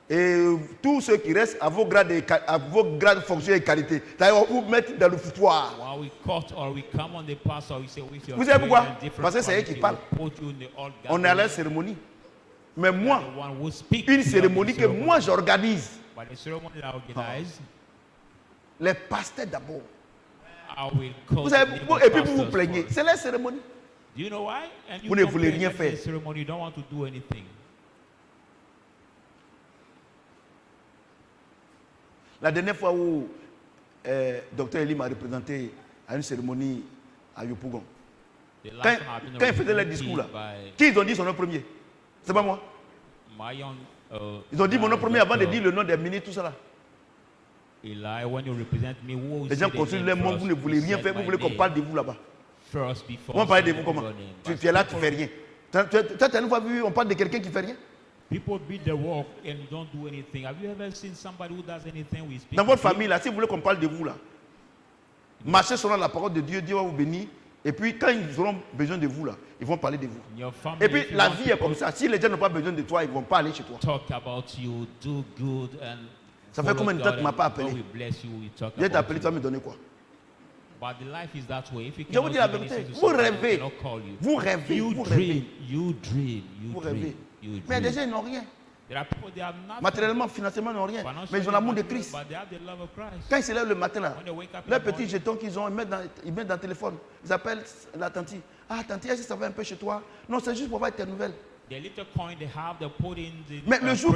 et tous ceux qui restent à vos grades de fonction et qualité, on vous mettre dans le foutoir. Vous savez pourquoi? Parce que c'est eux qui parlent. On est à la cérémonie. Mais moi, une cérémonie que moi j'organise, les pasteurs d'abord. Vous savez, et puis vous vous plaignez. C'est la cérémonie. Vous ne voulez rien faire. La dernière fois où Dr Eli m'a représenté à une cérémonie à Yopougon, quand il faisait le discours là, qui ils ont dit son nom premier? C'est pas moi. Ils ont dit mon nom premier avant de dire le nom des ministres, tout ça là. Les gens construisent les mondes, vous ne voulez rien faire, vous voulez qu'on parle de vous là-bas. On parle de vous comment? Tu es là, tu ne fais rien. Tu as une fois vu, on parle de quelqu'un qui ne fait rien? People beat the work and don't do anything. Have you ever seen somebody who does anything? We speak. Dans votre famille, là, si vous voulez qu'on parle de vous, là, marchez selon la parole de Dieu, Dieu va vous bénir. Et puis, quand ils auront besoin de vous, là, ils vont parler de vous. Et puis, la vie est comme ça. Si les gens n'ont pas besoin de toi, ils ne vont pas aller chez toi. Talk about you, do good and ça fait combien de temps que tu ne m'as pas appelé? Je vais t'appeler, tu vas me donner quoi? But the life is that way. If you je vous dis la vérité. Vous rêvez. Vous rêvez. You dream. Vous rêvez. Mais les gens, ils n'ont rien. Matériellement, financièrement, ils n'ont rien. Mais ils ont l'amour de Christ. Quand ils se lèvent le matin, là, leurs petits jetons qu'ils ont, ils mettent dans le téléphone. Ils appellent la tante. Ah, tante, est-ce que ça va un peu chez toi? Non, c'est juste pour voir tes nouvelles. Mais le jour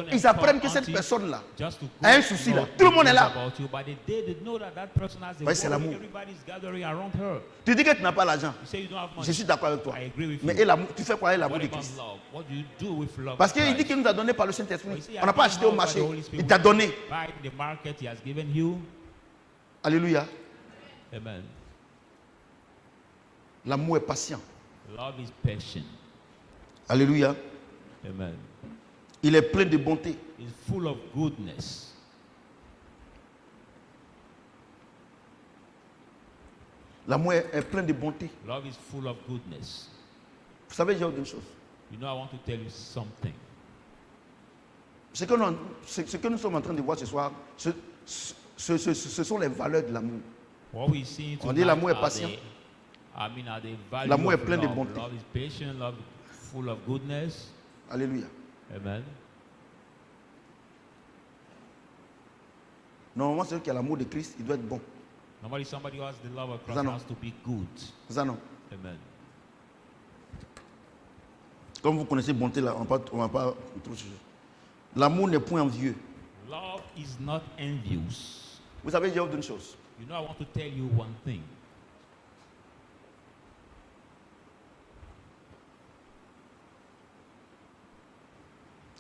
qu'ils apprennent que cette personne-là a un souci, là, tout le monde est là. Oui, c'est l'amour. Tu dis que tu n'as pas l'argent. Je suis d'accord avec toi. Mais tu fais quoi avec l'amour de Christ? Parce qu'il dit qu'il nous a donné par le Saint-Esprit. On n'a pas acheté au marché. Il t'a donné. Alléluia. Amen. L'amour est patient. Love is patient. Alléluia. Amen. Il est plein de bonté. He's full of goodness. L'amour est plein de bonté. Love is full of goodness. Vous savez, j'ai une chose. You know, I want to tell you something. Ce que nous sommes en train de voir ce soir, ce sont les valeurs de l'amour. On dit l'amour est patient. L'amour est plein de bonté. Love is patient, love is full of goodness. Alléluia. Amen. Normalement, celui qui a l'amour de Christ, il doit être bon. Normally, somebody who has the love of Christ has to be good. Ça non. Amen. Comme vous connaissez bonté là, on va pas. L'amour n'est point envieux. Love is not envious. Vous savez, j'ai une chose. You know, I want to tell you one thing.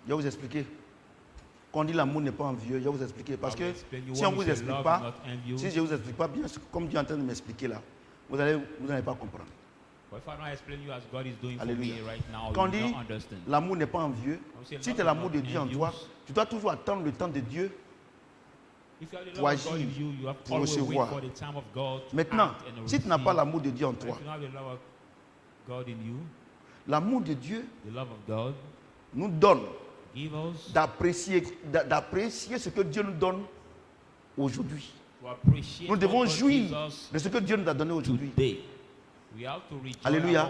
Je vais vous expliquer. Quand on dit l'amour n'est pas envieux, je vais vous expliquer. Parce que si on ne vous explique pas, si je ne vous explique pas bien, comme Dieu est en train de m'expliquer là, vous n'allez pas comprendre. Alléluia. Quand on dit l'amour n'est pas envieux, si tu as l'amour de Dieu en toi, tu dois toujours attendre le temps de Dieu pour agir, pour recevoir. Maintenant, si tu n'as pas l'amour de Dieu en toi, l'amour de Dieu nous donne d'apprécier ce que Dieu nous donne aujourd'hui. Nous devons jouir de ce que Dieu nous a donné aujourd'hui. Alléluia.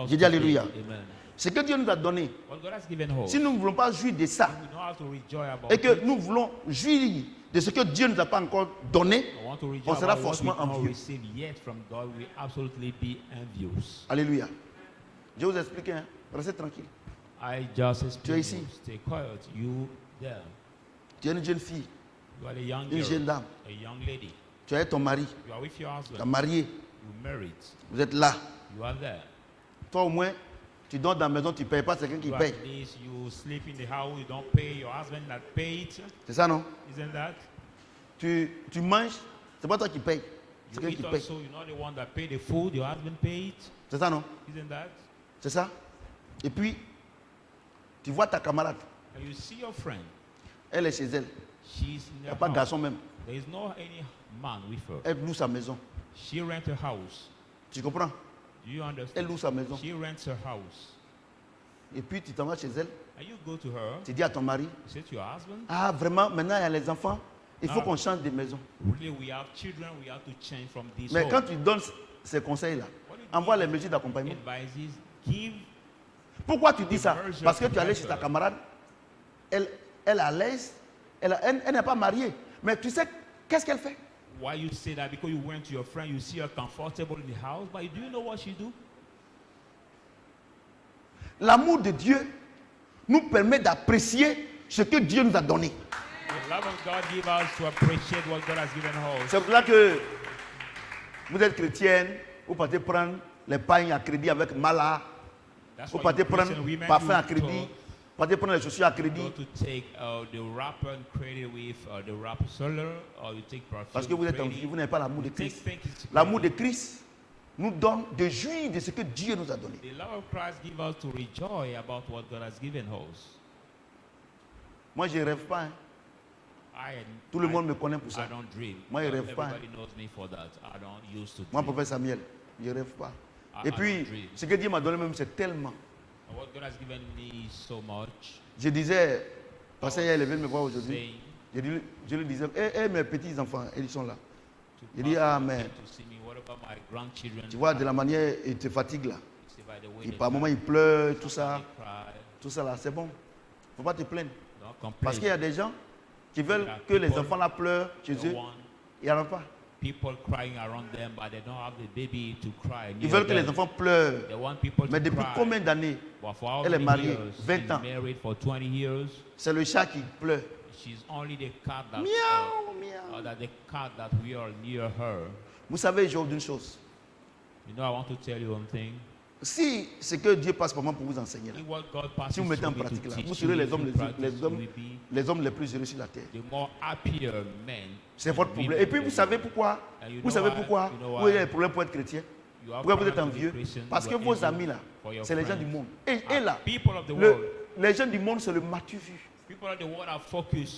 J'ai dit Alléluia. Ce que Dieu nous a donné, si nous ne voulons pas jouir de ça, et que nous voulons jouir de ce que Dieu ne nous a pas encore donné, on sera forcément envieux. Alléluia. Je vais vous expliquer, hein. Restez tranquille. Tu es ici. Tu es une jeune fille, une jeune dame. Tu es avec ton mari. Tu es marié. Vous êtes là. Toi au moins, tu dors dans la maison, tu ne payes pas, c'est quelqu'un qui paye. C'est ça, non? Tu manges, c'est pas toi qui paye, c'est quelqu'un qui paye. C'est ça, non? C'est ça? Et puis, tu vois ta camarade. Elle est chez elle. Il n'y a pas de garçon même. Elle loue sa maison. Tu comprends? Elle loue sa maison. Et puis tu t'en vas chez elle. Tu dis à ton mari, ah vraiment, maintenant il y a les enfants, il faut qu'on change de maison. Mais quand tu donnes ces conseils-là, envoie les mesures d'accompagnement. Pourquoi tu dis ça? Parce que tu es allé chez ta camarade, elle est à l'aise, elle n'est pas mariée. Mais tu sais, qu'est-ce qu'elle fait? Why you say that? Because you went to your friend, you see her comfortable in the house, but do you know what she do? L'amour de Dieu nous permet d'apprécier ce que Dieu nous a donné. The love of God gives us to appreciate what God has given us. C'est pour ça que vous êtes chrétienne, vous partez prendre les pains à crédit avec Mala, vous partez prendre parfum à crédit, vous partez prendre les chaussures à crédit. Parce que vous êtes envieux, vous n'avez pas l'amour de Christ. L'amour de Christ nous donne de jouir de ce que Dieu nous a donné. Moi, je ne rêve pas. Hein. Tout le monde me connaît pour ça. Moi, je ne rêve pas. Hein. Moi, professeur Samuel, je ne rêve pas. Et puis, ce que Dieu m'a donné même, c'est tellement. Je disais, parce qu'il a levé me voir aujourd'hui, je lui disais, mes petits enfants, ils sont là. Je dis, ah, mais tu vois, de la manière, ils te fatiguent là. Et par moments, ils pleurent, tout ça là, c'est bon. Il ne faut pas te plaindre. Parce qu'il y a des gens qui veulent que les enfants là pleurent chez eux. Il n'y en a pas. Ils veulent que les enfants pleurent. Mais depuis combien d'années? Elle est mariée, 20 ans. C'est le chat qui pleure. Miaou, miaou. Vous savez, j'ai une chose. Si c'est que Dieu passe par moi pour vous enseigner, là, si vous mettez en pratique là, vous serez les hommes les plus heureux sur la terre. C'est votre problème. Et puis vous savez pourquoi? Vous avez les problèmes pour être chrétien? Pourquoi vous êtes envieux? Parce que vos amis là, c'est les gens du monde. Et là, les gens du monde, c'est le matu vu.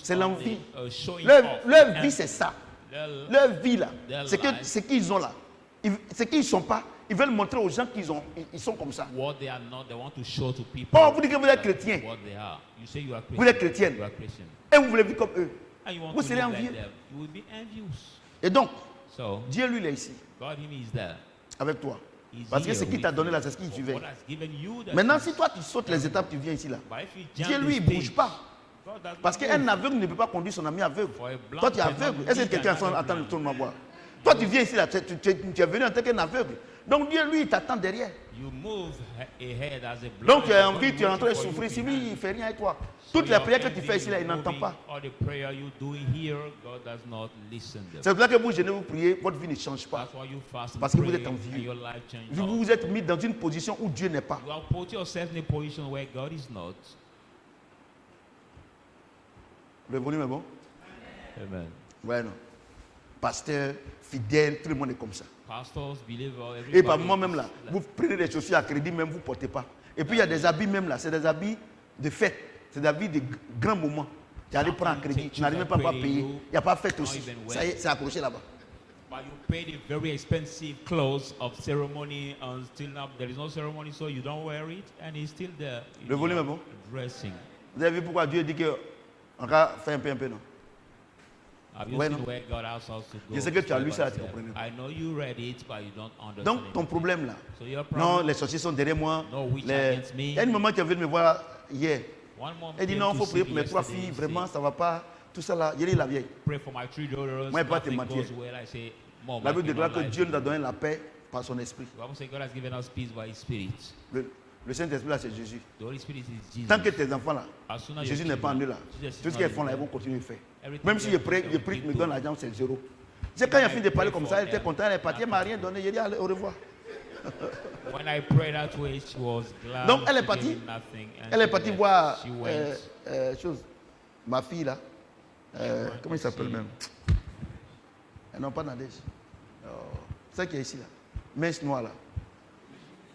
C'est l'envie. Leur vie, c'est ça. Leur vie là, c'est ce qu'ils ont là. Ce qu'ils ne sont pas, ils veulent montrer aux gens qu'ils sont comme ça. Oh, vous dites que vous êtes chrétien. Vous êtes chrétienne. Et vous voulez vivre comme eux. Vous serez envieux. Et donc, Dieu lui, il est ici. Avec toi. Parce que ce qu'il t'a donné là, c'est ce qu'il suivait. Maintenant, si toi tu sautes les étapes, tu viens ici là. Dieu lui, il ne bouge pas. Parce qu'un aveugle ne peut pas conduire son ami aveugle. Toi, tu es aveugle. Est-ce que quelqu'un attend le tour de ma voix? Toi, tu viens ici là, tu es venu en tant qu'un aveugle. Donc Dieu, lui, il t'attend derrière. Donc tu as envie, tu es en train de souffrir. Si lui, il ne fait rien avec toi. Toutes les prières que tu fais ici là, il n'entend pas. C'est pour ça que vous jeûnez, vous priez, votre vie ne change pas. Parce que vous êtes envieux. Vous vous êtes mis dans une position où Dieu n'est pas. Le volume est bon? Amen. Ouais, non. Pasteur, fidèle, tout le monde est comme ça. Pastors, believers, et par moment même là, vous prenez des chaussures à crédit, même vous ne portez pas. Et puis il y a des habits même là, c'est des habits de fête, c'est des habits de grands moments. Tu allé prendre un crédit, tu n'arrives même pas à payer. Il n'y a pas fait aussi. Ça y est, c'est accroché là-bas. But you paid a very expensive clothes of ceremony, and still now there is no ceremony, so you don't wear it, and it's still there. Le volume est bon. Dressing. Vous avez vu pourquoi Dieu dit que on va faire un peu, non? Ouais, non? Where God asks us to go. Je sais que tu as lu ça, tu comprends. I know you read it, but you don't understand. Donc ton problème là. So your Non, problem, les sorciers sont derrière moi. no witch against me. Il y a une maman qui est venue me voir hier. One mom Elle dit came non, il to faut prier see pour me mes 3 yesterday filles, and vraiment say, ça va pas. Tout ça là, j'ai dit la vieille. pray for my 3 daughters. Moi, pas te Nothing mentir. goes well. I say, Mom, La I Bible déclare cannot que lie Dieu to nous a you. donné la paix par son esprit. The Bible says God has given us peace by His Spirit. Le Saint-Esprit là, c'est Jésus. The Holy Spirit is Jesus. Tant que tes enfants là, As soon as Jésus your n'est pas en eux children- là. Jesus is Tout ce not qu'ils in font là, ils them. vont continuer à faire. Everything Même si they je prie, do, je prie, they me do. donne l'argent, c'est zéro. C'est quand il a fini de parler comme ça, elle était them. contente, elle est partie, elle m'a rien donné. J'ai dit allez, au revoir. When I prayed that way, she was glad. Donc elle est She partie. gave me nothing, and Elle est she partie left. voir She went. chose. Ma fille là. Comment il s'appelle see. même? Non, pas Nadège. Celle qui est ici là. Mince noire là.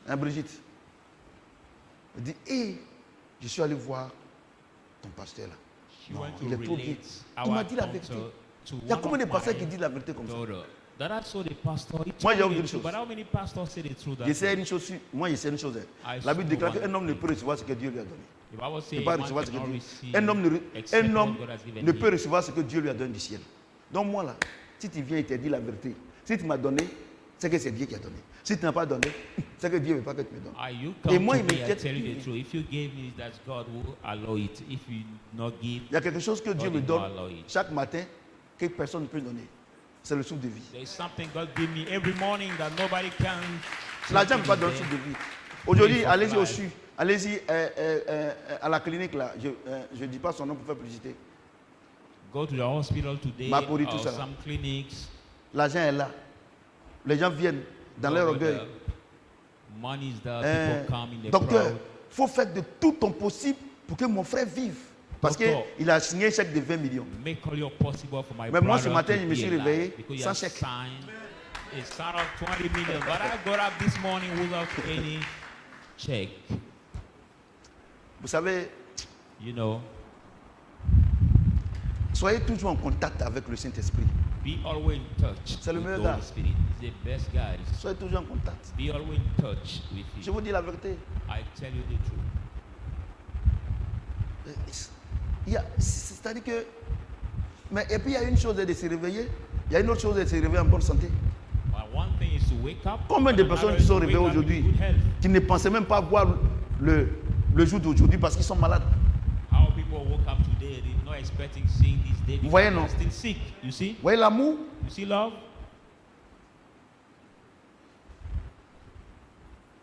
Hein, Brigitte. Elle dit, hé, je suis allé voir ton pasteur là. She Non, went to il est trop bien. relate Il m'a our dit la counsel vérité. to Il y a one combien de of pasteurs my qui disent la vérité comme ça? daughter. That I saw the pastor. He Moi, j'ai told oublié me une the truth, chose. but how many pastors say the truth? Je sais une chose, moi je sais une chose. I La Bible saw déclare one qu'un homme ne thing. peut recevoir ce que Dieu lui a donné. The Bible Ne says peut pas man recevoir ce que cannot Dieu. receive Un homme except un homme what God has given ne him. peut recevoir ce que Dieu lui a donné du ciel. Donc moi là, si tu viens et te dis la vérité, si tu m'as donné, c'est que c'est Dieu qui a donné. Si tu n'as pas donné, c'est que Dieu ne veut pas que tu me donnes. You Et come moi, to il me, I m'inquiète. tell you the truth. If you gave me, that's God will allow it. If you not give, Il y a quelque chose que Dieu God me will donne not allow it. chaque matin que personne ne peut donner. C'est le souffle de vie. There is something God give me every morning that nobody can. L'argent ne peut pas donner le souffle de vie. Aujourd'hui, Live allez-y au life. CHU. Allez-y à la clinique là. Je ne dis pas son nom pour faire publicité. Go to the hospital today Mapori, tout or ça là. some clinics. L'argent est là. Les gens viennent dans leur orgueil. Money is there. People come in the Docteur, crowd. il faut faire de tout ton possible pour que mon frère vive. Parce Docteur. qu'il a signé un chèque de 20 millions. Make all your possible for my Mais moi, brother ce matin, to je me be suis alive, réveillé because you sans have chèque. signed a sum of 20 million. But I got up this morning without any check. Vous savez, You know, soyez toujours en contact avec le Saint-Esprit. be always in touch C'est le with meilleur the gars. Holy Spirit. He's the best guys. Soyez toujours en contact. Be always in touch with Je him. vous dis la vérité. I tell you the truth. C'est-à-dire que... Mais, et puis il y a une chose de se réveiller. Il y a une autre chose de se réveiller en bonne santé. But one thing is to wake up. Combien de and personnes another qui sont is to réveillées wake up in aujourd'hui, good health. qui ne pensaient même pas voir le jour d'aujourd'hui parce qu'ils sont malades? How people woke up today, they're not expecting seeing this day because voyez, they're non? still sick. You see? Vous voyez l'amour? You see love?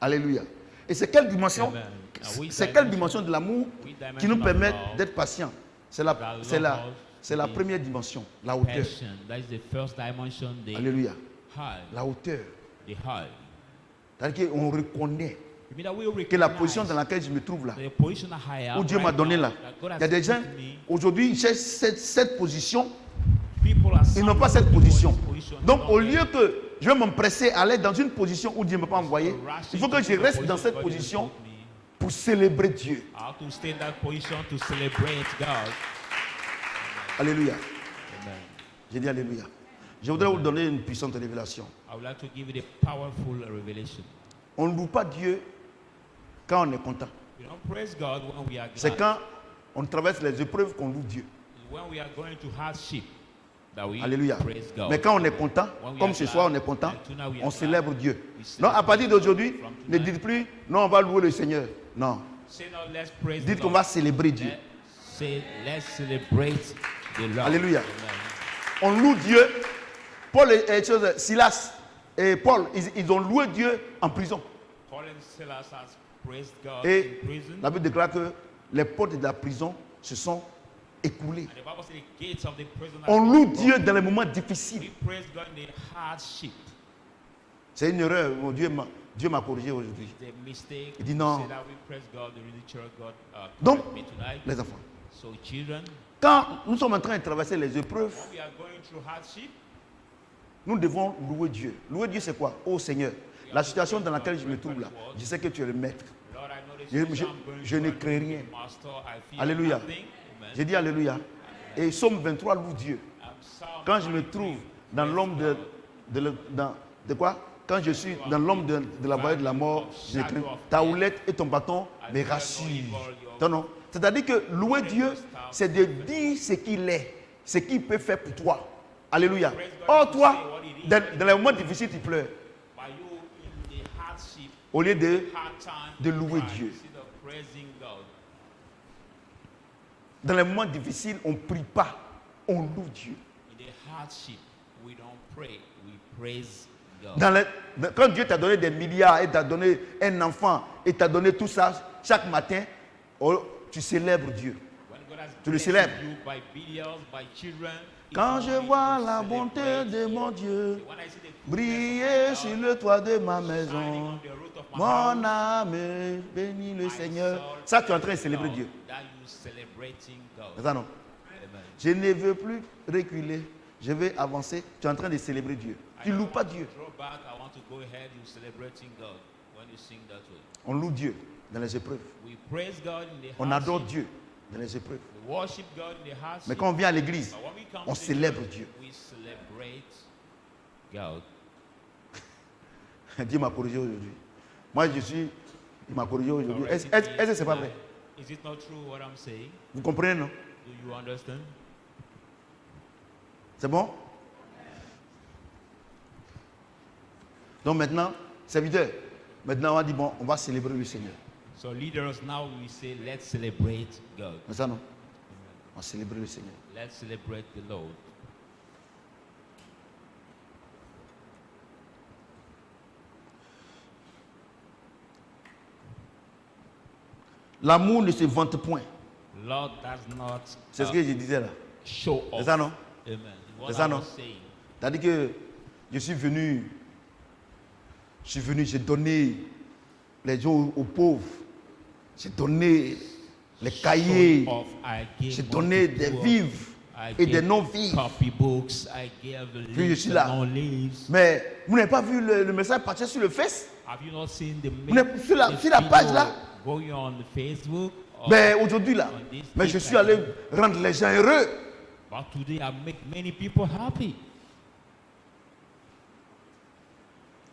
Alléluia. Et c'est quelle dimension? Amen. And which C'est quelle dimension- dimension de l'amour which qui nous dimension permet of love d'être patients? C'est la première dimension, la hauteur. passion. That is the first dimension. The Alléluia. high. La hauteur. The high. C'est-à-dire qu'on reconnaît You mean that we que la recognize position dans laquelle je me trouve là, the position I am où Dieu right m'a donné now, là, that God il y a has des gens, put me. aujourd'hui, ils cherchent cette position, People are ils n'ont pas some cette looking for position. this position. Donc, They au don't lieu que je vais m'empresser à aller dans une position où Dieu ne m'a pas envoyé, il faut que je reste dans cette position pour célébrer Dieu. I have to stay in that position to celebrate God. Alléluia. Amen. J'ai dit Alléluia. Je voudrais vous donner une puissante révélation. I would like to give you the powerful revelation. On ne loue pas Dieu quand on est content. We don't praise God when we are C'est glad. quand on traverse les épreuves qu'on loue Dieu. It's when we are going to hardship that we Alléluia. praise God. Mais quand on est content, When we comme are ce glad, soir on est content, and tonight we are on glad, célèbre Dieu. we Non, à celebrate partir d'aujourd'hui, from ne tonight. dites plus, non, on va louer le Seigneur. Non. Say now, let's praise Dites the qu'on Lord. va célébrer Dieu. Say, let's celebrate the Lord. Alléluia. Amen. On loue Dieu. Paul et Silas et Paul, ils ont loué Dieu en prison. Paul and Silas has praised God Et in prison. la Bible déclare que les portes de la prison se sont écoulées. And the Bible says the gates of the prison are On loue open. Dieu dans les moments difficiles. We praise God in the hardship. C'est une erreur. Mon Dieu m'a corrigé aujourd'hui. The mistake. Il dit non. Say that we praise God during the church. God Donc, correct me tonight. les enfants, So children, quand nous sommes en train de traverser les épreuves, when we are going through hardship, nous devons louer Dieu. Louer Dieu, c'est quoi? Oh Seigneur, la situation dans laquelle je me trouve là, je sais que tu es le maître. Lord, I know this Je- situation je- I'm going je through, ne I crains know rien. the Master, I feel Alléluia. nothing. Amen. J'ai dit Alléluia. Et Psaume 23 loue Dieu. Quand je me trouve dans l'homme de quoi? Quand je suis dans l'homme de la vallée de la mort, je crains. Ta houlette et ton bâton me rassurent. Non. C'est-à-dire que louer Dieu, c'est de dire ce qu'il est, ce qu'il peut faire pour toi. Alléluia. Or, toi, dans les moments difficiles, tu pleures. Au lieu de louer Dieu. Dans les moments difficiles, on ne prie pas, on loue Dieu. Quand Dieu t'a donné des milliards, et t'a donné un enfant, et t'a donné tout ça, chaque matin, tu célèbres Dieu. Tu le célèbres. Quand je vois la bonté de mon Dieu briller sur le toit de ma maison, mon âme bénit le Seigneur. Ça, tu es en train de célébrer Dieu. C'est ça, non? Je ne veux plus reculer. Je vais avancer. Tu es en train de célébrer Dieu. Tu ne loues pas Dieu. On loue Dieu dans les épreuves. On adore Dieu dans les épreuves. Mais quand on vient à l'église, on célèbre Dieu. Dieu m'a corrigé aujourd'hui. Moi, il m'a corrigé aujourd'hui. Est-ce que c'est pas vrai? Vous comprenez, non? C'est bon? Donc maintenant, serviteur, maintenant on va dire, bon, on va célébrer le Seigneur. So leaders, now we say, let's celebrate God. C'est ça, non? On va célébrer le Seigneur. Let's celebrate the Lord. L'amour ne se vante point. Lord does not. C'est ce que je disais là. Show off. C'est ça, non? Amen. C'est ça, non? C'est-à-dire que je suis venu, j'ai donné les gens aux pauvres. J'ai donné les cahiers. J'ai donné des vivres et des non-vivres. Puis je suis là. Mais vous n'avez pas vu le message partir sur le Face? Vous n'avez sur la page là? Mais aujourd'hui là, mais je suis allé rendre les gens heureux. But today I make many people happy.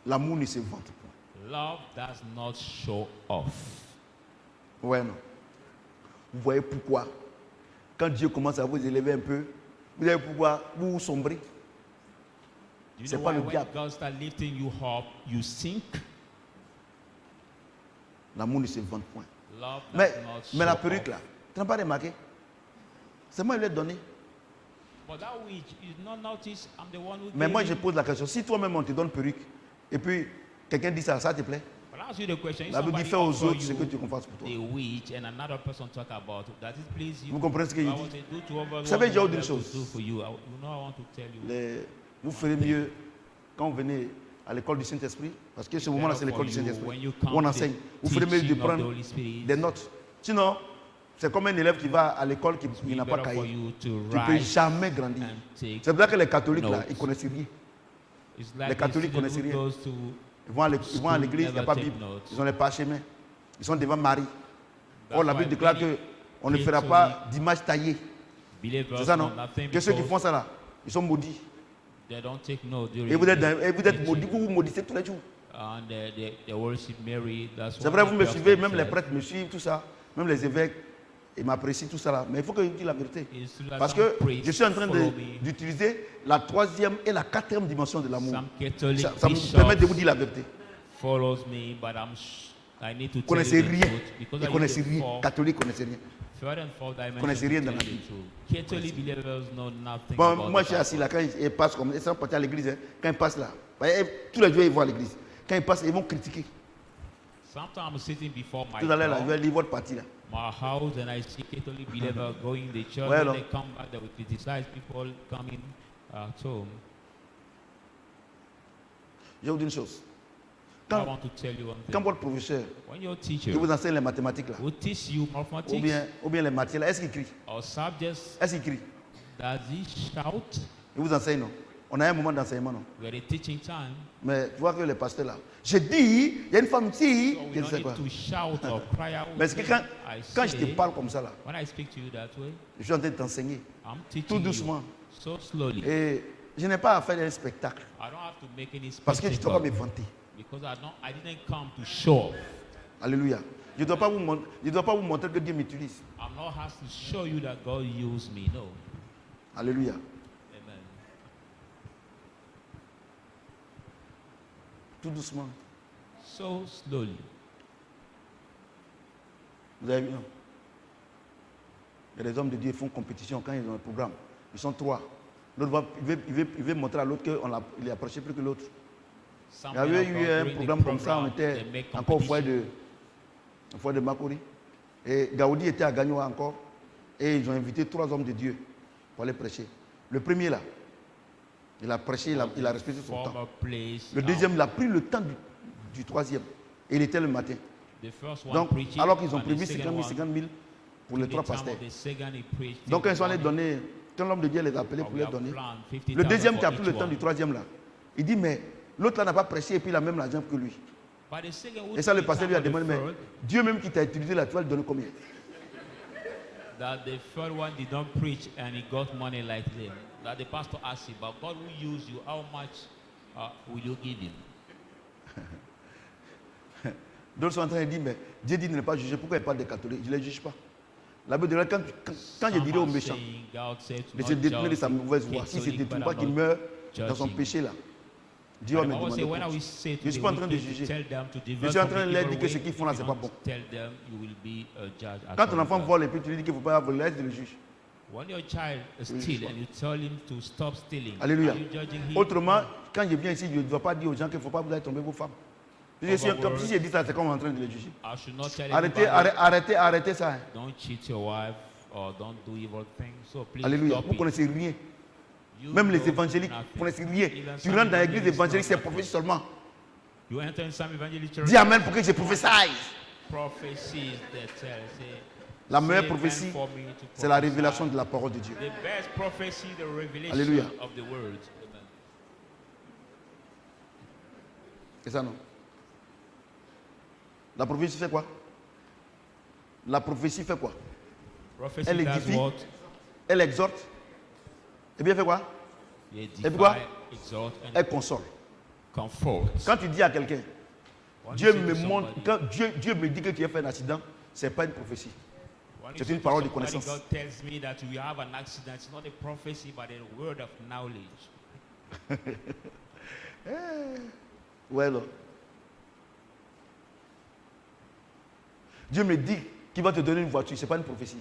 L'amour ne se vante pas. Love does not show off. Ouais, non. Vous voyez pourquoi? Quand Dieu commence à vous élever un peu, vous savez pourquoi vous sombrez? C'est pas le diable. God starts lifting you up, you sink. L'amour ne se vante point. Love does not show mais la perruque off. là, tu n'as pas remarqué? C'est moi qui l'ai donné. But that which is not noticed, I'm the one who Mais moi gave je it. pose la question, si toi-même on te donne perruque, et puis quelqu'un dit ça, ça te plaît? But I'll ask you the question. If La Bible dit somebody fais aux offer autres ce que you tu fasses pour toi. a witch and another person talk about it, does it please you? Vous comprenez ce que je Why dis? would they do to others Vous savez, what j'ai you autre want chose. to do for you? You know, I want to tell you. Vous ferez mieux quand vous venez à l'école du Saint-Esprit, parce que ce moment-là c'est l'école du Saint-Esprit, où on enseigne. Vous ferez mieux de prendre des notes. Sinon, c'est comme un élève qui va à l'école qui n'a pas cahier. Tu ne peux jamais grandir. C'est pour ça que les catholiques, là, ils ne connaissent rien. Les catholiques ne connaissent rien. Ils vont à l'église, il n'y a pas de Bible. Ils ont les parchemins. Ils sont devant Marie. Or, la Bible déclare qu'on ne fera pas d'image taillée. C'est ça, non? Que ceux qui font ça, là, ils sont maudits. Et vous êtes maudits, vous maudissez tous les jours. C'est vrai, vous me suivez, même les prêtres me suivent, tout ça. Même les évêques. Il m'apprécie tout ça là. Mais il faut que je dise la vérité. Parce que je suis en train d'utiliser la 3e et la 4e dimension de l'amour. Ça me permet de vous dire la vérité. Vous ne connaissez rien. Vous ne connaissez rien. Catholiques ne connaissez rien. Vous ne connaissez rien dans la Bible. Bon, moi je suis assis là, quand ils passent comme ils sont partis à l'église, hein, quand ils passent là, tous les jours ils vont à l'église. Quand ils passent, ils vont critiquer. Tout à l'heure là, je vais lire votre partie là. My house and I see Catholic believers going to church. Well, when they come back, they will criticize people coming at home. Je vais vous dire une chose. I want to tell you one thing. Quand votre professeur When your teacher il vous enseigne les mathématiques là, who teach you mathematics ou bien les matières là, est-ce qu'il crie? or subjects, Est-ce qu'il crie? does he shout? Il vous enseigne non? On a un moment d'enseignement, non? We had a teaching time. Mais tu vois que les pasteurs là, j'ai dit, il y a une femme ici, So we je ne don't sais need quoi. to shout or cry out. Mais c'est que quand je te say, parle comme ça là, when I speak to you that way, je suis en train de t'enseigner I'm tout teaching doucement. you so slowly. Et je n'ai pas à faire un spectacle I don't have to make any parce que je ne dois pas me spectacle vanter. because I didn't come to show off. Alléluia. Je ne dois pas vous montrer que Dieu m'utilise. I'm not asked to show you that God used me. No. Alléluia. Amen. Tout doucement. So slowly. Vous avez vu, non? Il y a des hommes de Dieu qui font compétition quand ils ont un programme. Ils sont 3. L'autre il veut montrer à l'autre qu'il est approché plus que l'autre. Il y avait eu un programme comme ça, on était encore au foyer de Makori. Et Gaoudi était à Gagnoa encore. Et ils ont invité 3 hommes de Dieu pour aller prêcher. Le premier là, il a prêché, il a respecté son temps. Le deuxième, il a pris le temps du troisième. Et il était le matin. Donc, alors qu'ils ont prévu 50 000 pour les 3 pasteurs. Donc, quand ils sont allés donner, quand l'homme de Dieu les a appelés pour les donner, le deuxième qui a pris le temps du troisième là, il dit, mais l'autre là n'a pas prêché et puis il a même l'argent que lui. Et ça, le pasteur lui a demandé, mais Dieu même qui t'a utilisé là, tu vas lui donner combien? That the third one did not preach and he got money like them. That the pastor asked him, but God will use you, how much will you give him? D'autres sont en train de dire, mais Dieu dit de ne pas juger. Pourquoi il parle des catholiques? Je ne les juge pas. La Bible dit, quand je dirais aux méchants de se détourner de sa mauvaise voie, s'il ne se détourne pas, qu'il meurt dans son péché là, Dieu va me demander. Je ne suis pas en train de juger. Je suis en train de leur dire que ce qu'ils font là, ce n'est pas bon. Quand ton enfant vole et puis tu lui dis qu'il ne faut pas voler, laisse le juge. When your child steals and you tell him to stop stealing, Alléluia. are you judging him? Autrement, quand je viens ici, je ne dois pas dire aux gens qu'il ne faut pas vous aller tromper vos femmes. Comme si je dis ça, c'est comme en train de les juger. I should not tell Arrêtez ça. Hein. Don't cheat your wife or don't do evil things. So please Alléluia. stop Vous ne it. connaissez rien. You Même les know évangéliques, nothing. vous ne connaissez rien. Even Tu some rentres dans l'église evangelists évangélique, c'est know prophétie nothing. seulement. You enter in some evangelical church. Dis amen pour que je prophétise. Prophecies that tell, say, La meilleure say prophétie, amen for me to c'est la prophesy. révélation de la parole de Dieu. The best prophecy, the revelation Alléluia. of the word. Amen. C'est ça, non? La prophétie fait quoi? La prophétie fait quoi? Prophecy Elle does édifie, what? elle exhorte. Et bien, elle fait quoi? They Et puis quoi? edify, exhort, and Elle console. comfort. Quand tu dis à quelqu'un, When Dieu you say me to montre, somebody- quand Dieu me dit que tu as fait un accident, ce n'est pas une prophétie. when you c'est say une to parole de somebody, connaissance. God tells me that you have an accident. It's not a prophecy, but a word of knowledge. Ouais, alors. Dieu me dit qu'il va te donner une voiture, ce n'est pas une prophétie.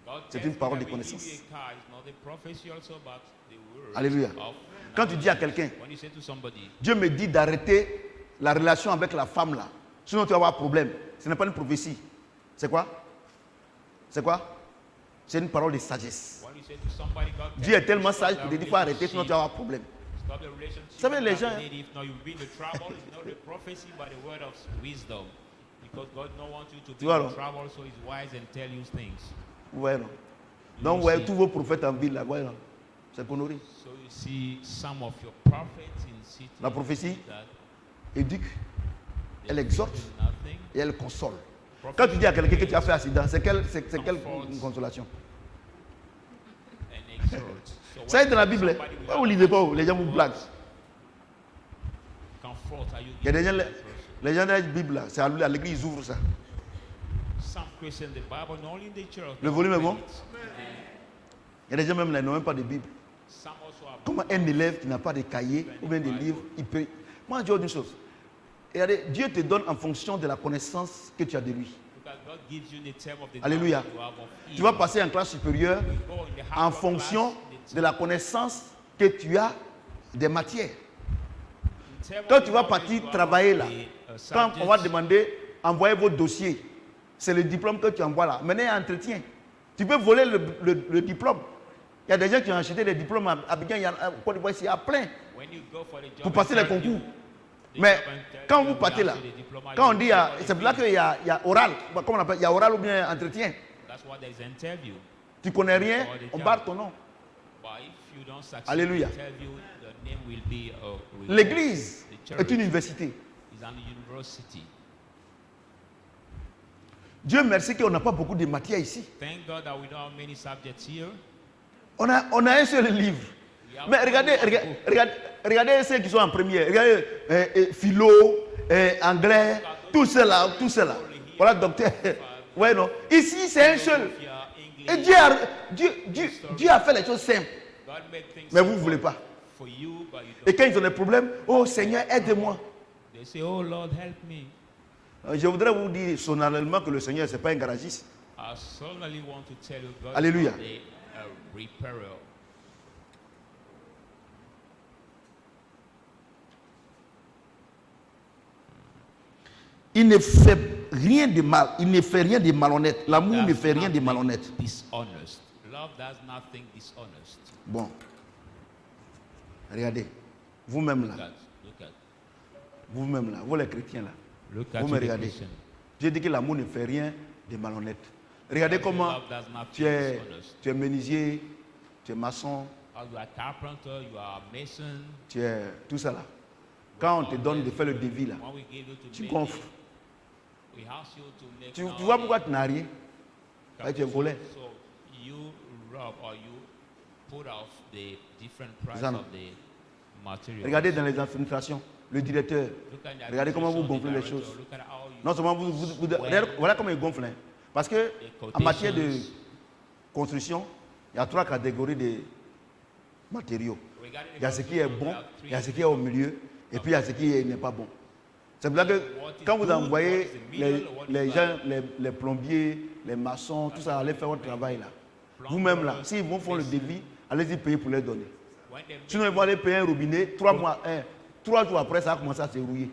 God C'est tells une parole me de that we give connaissance. you a car. It's not a prophecy also, but the word Alléluia. of Quand tu dis à knowledge. quelqu'un, When you say to somebody, Dieu me dit d'arrêter la relation avec la femme là, sinon tu vas avoir un problème. Ce n'est pas une prophétie. C'est quoi? C'est quoi? C'est une parole de sagesse. when you say to somebody, God Dieu tells est tellement you, stop sage the pour te dire qu'il faut arrêter, sinon tu vas avoir un problème. Stop the relationship. Vous savez, les with gens- that lady. If not, you'll be in the trouble. It's not a prophecy, but a word of wisdom. Because God don't want you to be vois, in non? trouble, so He's wise and tell you things. Ouais, non. You Donc, will ouais, see. tous vos prophètes en ville là, ouais, non. C'est connerie. So you see some of your prophets in cities La prophétie that éduque, they elle exhorte do nothing. et elle console. Quand tu dis à quelqu'un que tu as fait accident, c'est quelle consolation? And exhort. So Ça when est dans la Bible. somebody will Pourquoi vous have ne lisez pas? an Les gens vous blaguent. comfort, are you Il y a des gens, giving that person? les gens de la Bible là, c'est à l'église, ils ouvrent ça. Some Christians, the Bible, not only in the church. Le they volume est open bon? it. Il y a des gens même là, ils n'ont même pas de Bible. Some also have Comment un élève qui n'a pas de cahier ou bien de livres, il peut. Moi, je dis une chose. Regardez, Dieu te donne en fonction de la connaissance que tu as de lui. because God gives you the term of the Alléluia. knowledge you have of Tu Him. vas passer en classe supérieure You go in the en higher fonction class, de la connaissance que tu as des matières. the term Quand of tu the vas knowledge partir you have travailler of là, the, quand on va subject, demander, envoyer vos dossiers, c'est le diplôme que tu envoies là. Maintenant, il y a un entretien. Tu peux voler le diplôme. Il y a des gens qui ont acheté des diplômes à Abidjan, il y a à Côte d'Ivoire, il y a plein when you go for the job pour passer les interview, concours. the Mais job interview quand vous will partez ask là, you the diploma, quand on you dit, say what c'est it là is. qu'il y a oral, comment on appelle, il y a oral ou bien entretien. That's what there is interview. Tu connais rien, on barre ton nom. But if you don't succeed, Alléluia. they tell you L'église est une université. Dieu merci qu'on n'a pas beaucoup de matière ici. On a un seul livre. Mais regardez ceux qui sont en première. Regardez philo, anglais, tout cela. Voilà, docteur. Ouais, non. Ici, c'est un seul. Et Dieu a fait les choses simples. Mais vous ne voulez pas. Et quand ils ont des problèmes, oh Seigneur, aide-moi. Je voudrais vous dire solennellement que le Seigneur, ce n'est pas un garagiste. Alléluia. Il ne fait rien de mal. Il ne fait rien de malhonnête. L'amour ne fait rien de malhonnête. Bon. Regardez. Vous-même là. Vous-même là. Vous les chrétiens là. Vous me regardez. J'ai dit que l'amour ne fait rien de malhonnête. Regardez comment tu es menuisier, tu es maçon, tu es tout ça là. Quand on te donne de faire le devis là, tu gonfles. Tu vois pourquoi tu n'as rien? Tu es volé. Regardez dans les administrations, le directeur. Regardez comment vous gonflez les choses. Non seulement voilà comment il gonfle. Hein. Parce que en matière de construction, il y a 3 catégories de matériaux. Il y a ce qui est bon, il y a ce qui est au milieu, et puis il y a ce qui n'est pas bon. C'est pour ça que quand vous envoyez les gens, les plombiers, les maçons, tout ça, allez faire votre travail là. Vous-même là, s'ils vont faire le devis, allez-y payer pour les donner. Sinon, ils vont aller payer un robinet, 3 jours après, ça a commencé à se rouiller.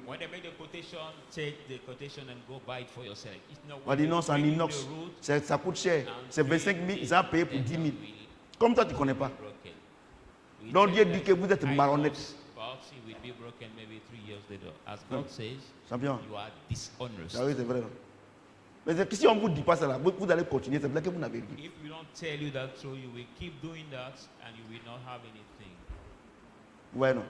On va dire non, c'est en inox. Ça coûte cher. C'est 25 000, ils ont payé pour 10 000. Comme toi, tu ne connais pas. Donc Dieu dit que vous êtes malhonnête. Champion. Ah oui, c'est vrai. Mais si on ne vous dit pas ça, là, vous allez continuer. C'est vrai que vous n'avez rien. Ouais, non.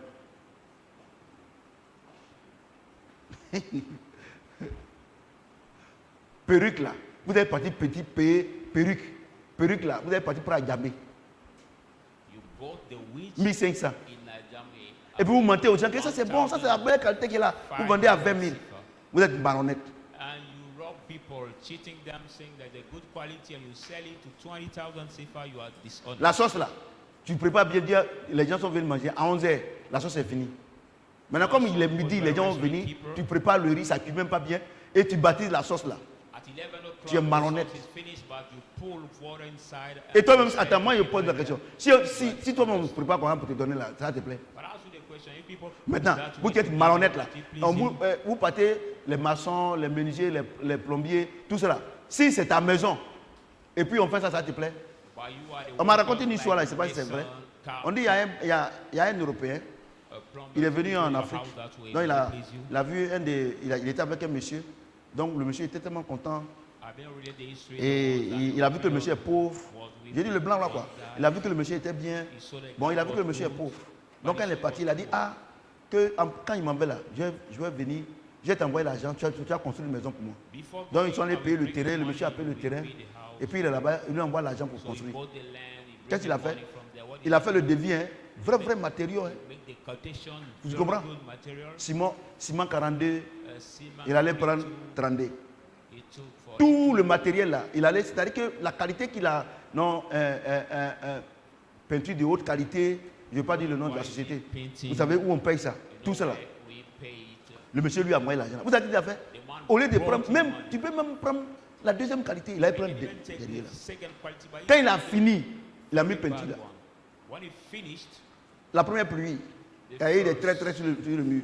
Perruque là. Vous êtes parti petit perruque. Perruque là. Vous êtes parti pour Adjamé. 1500. Et puis vous mentez aux gens que ça c'est bon, ça c'est la belle qualité qu'il a. Vous vendez à 20 000. Vous êtes malhonnête. La sauce là, tu prépares bien dire, les gens sont venus manger à 11h, la sauce est finie. Maintenant comme il est midi, les gens vont venir, tu prépares le riz, ça ne cuit même pas bien, et tu baptises la sauce là. Tu es malhonnête. Et toi-même, attends, moi je pose la question. Si toi-même tu prépares comment pour te donner là, ça te plaît? Maintenant, vous qui êtes malhonnête là, vous partez les maçons, les menuisiers, les plombiers, tout cela. Si c'est ta maison, et puis on fait ça, ça te plaît? On m'a raconté une histoire là, je ne sais pas si c'est vrai. On dit il y a un Européen, il est venu en Afrique, donc il a vu il était avec un monsieur, donc le monsieur était tellement content, et il a vu que le monsieur est pauvre. J'ai dit le blanc là quoi. Il a vu que le monsieur était bien, bon il a vu que le monsieur est pauvre. Donc quand il est parti, il a dit quand il m'en va là, je vais venir, je vais t'envoyer l'argent, tu vas construire une maison pour moi. Donc ils sont allés payer le terrain, le monsieur a payé le terrain, et puis il est là-bas, il lui envoie l'argent pour construire. Qu'est-ce qu'il a fait? Il a fait le devis, hein, vrai matériau. Hein. Tu comprends? Ciment 42, il allait prendre 32. Tout le matériel là, c'est-à-dire que la qualité qu'il a, peinture de haute qualité, je ne vais pas dire le nom de la société. Vous savez où on paye ça? Tout cela. Le monsieur lui a envoyé l'argent. Vous avez dit l'affaire? Au lieu de prendre, tu peux même prendre la deuxième qualité. Il a pris derrière là. Quand il a fini, il a mis peinture là. La première pluie, il y a eu des traits sur le mur.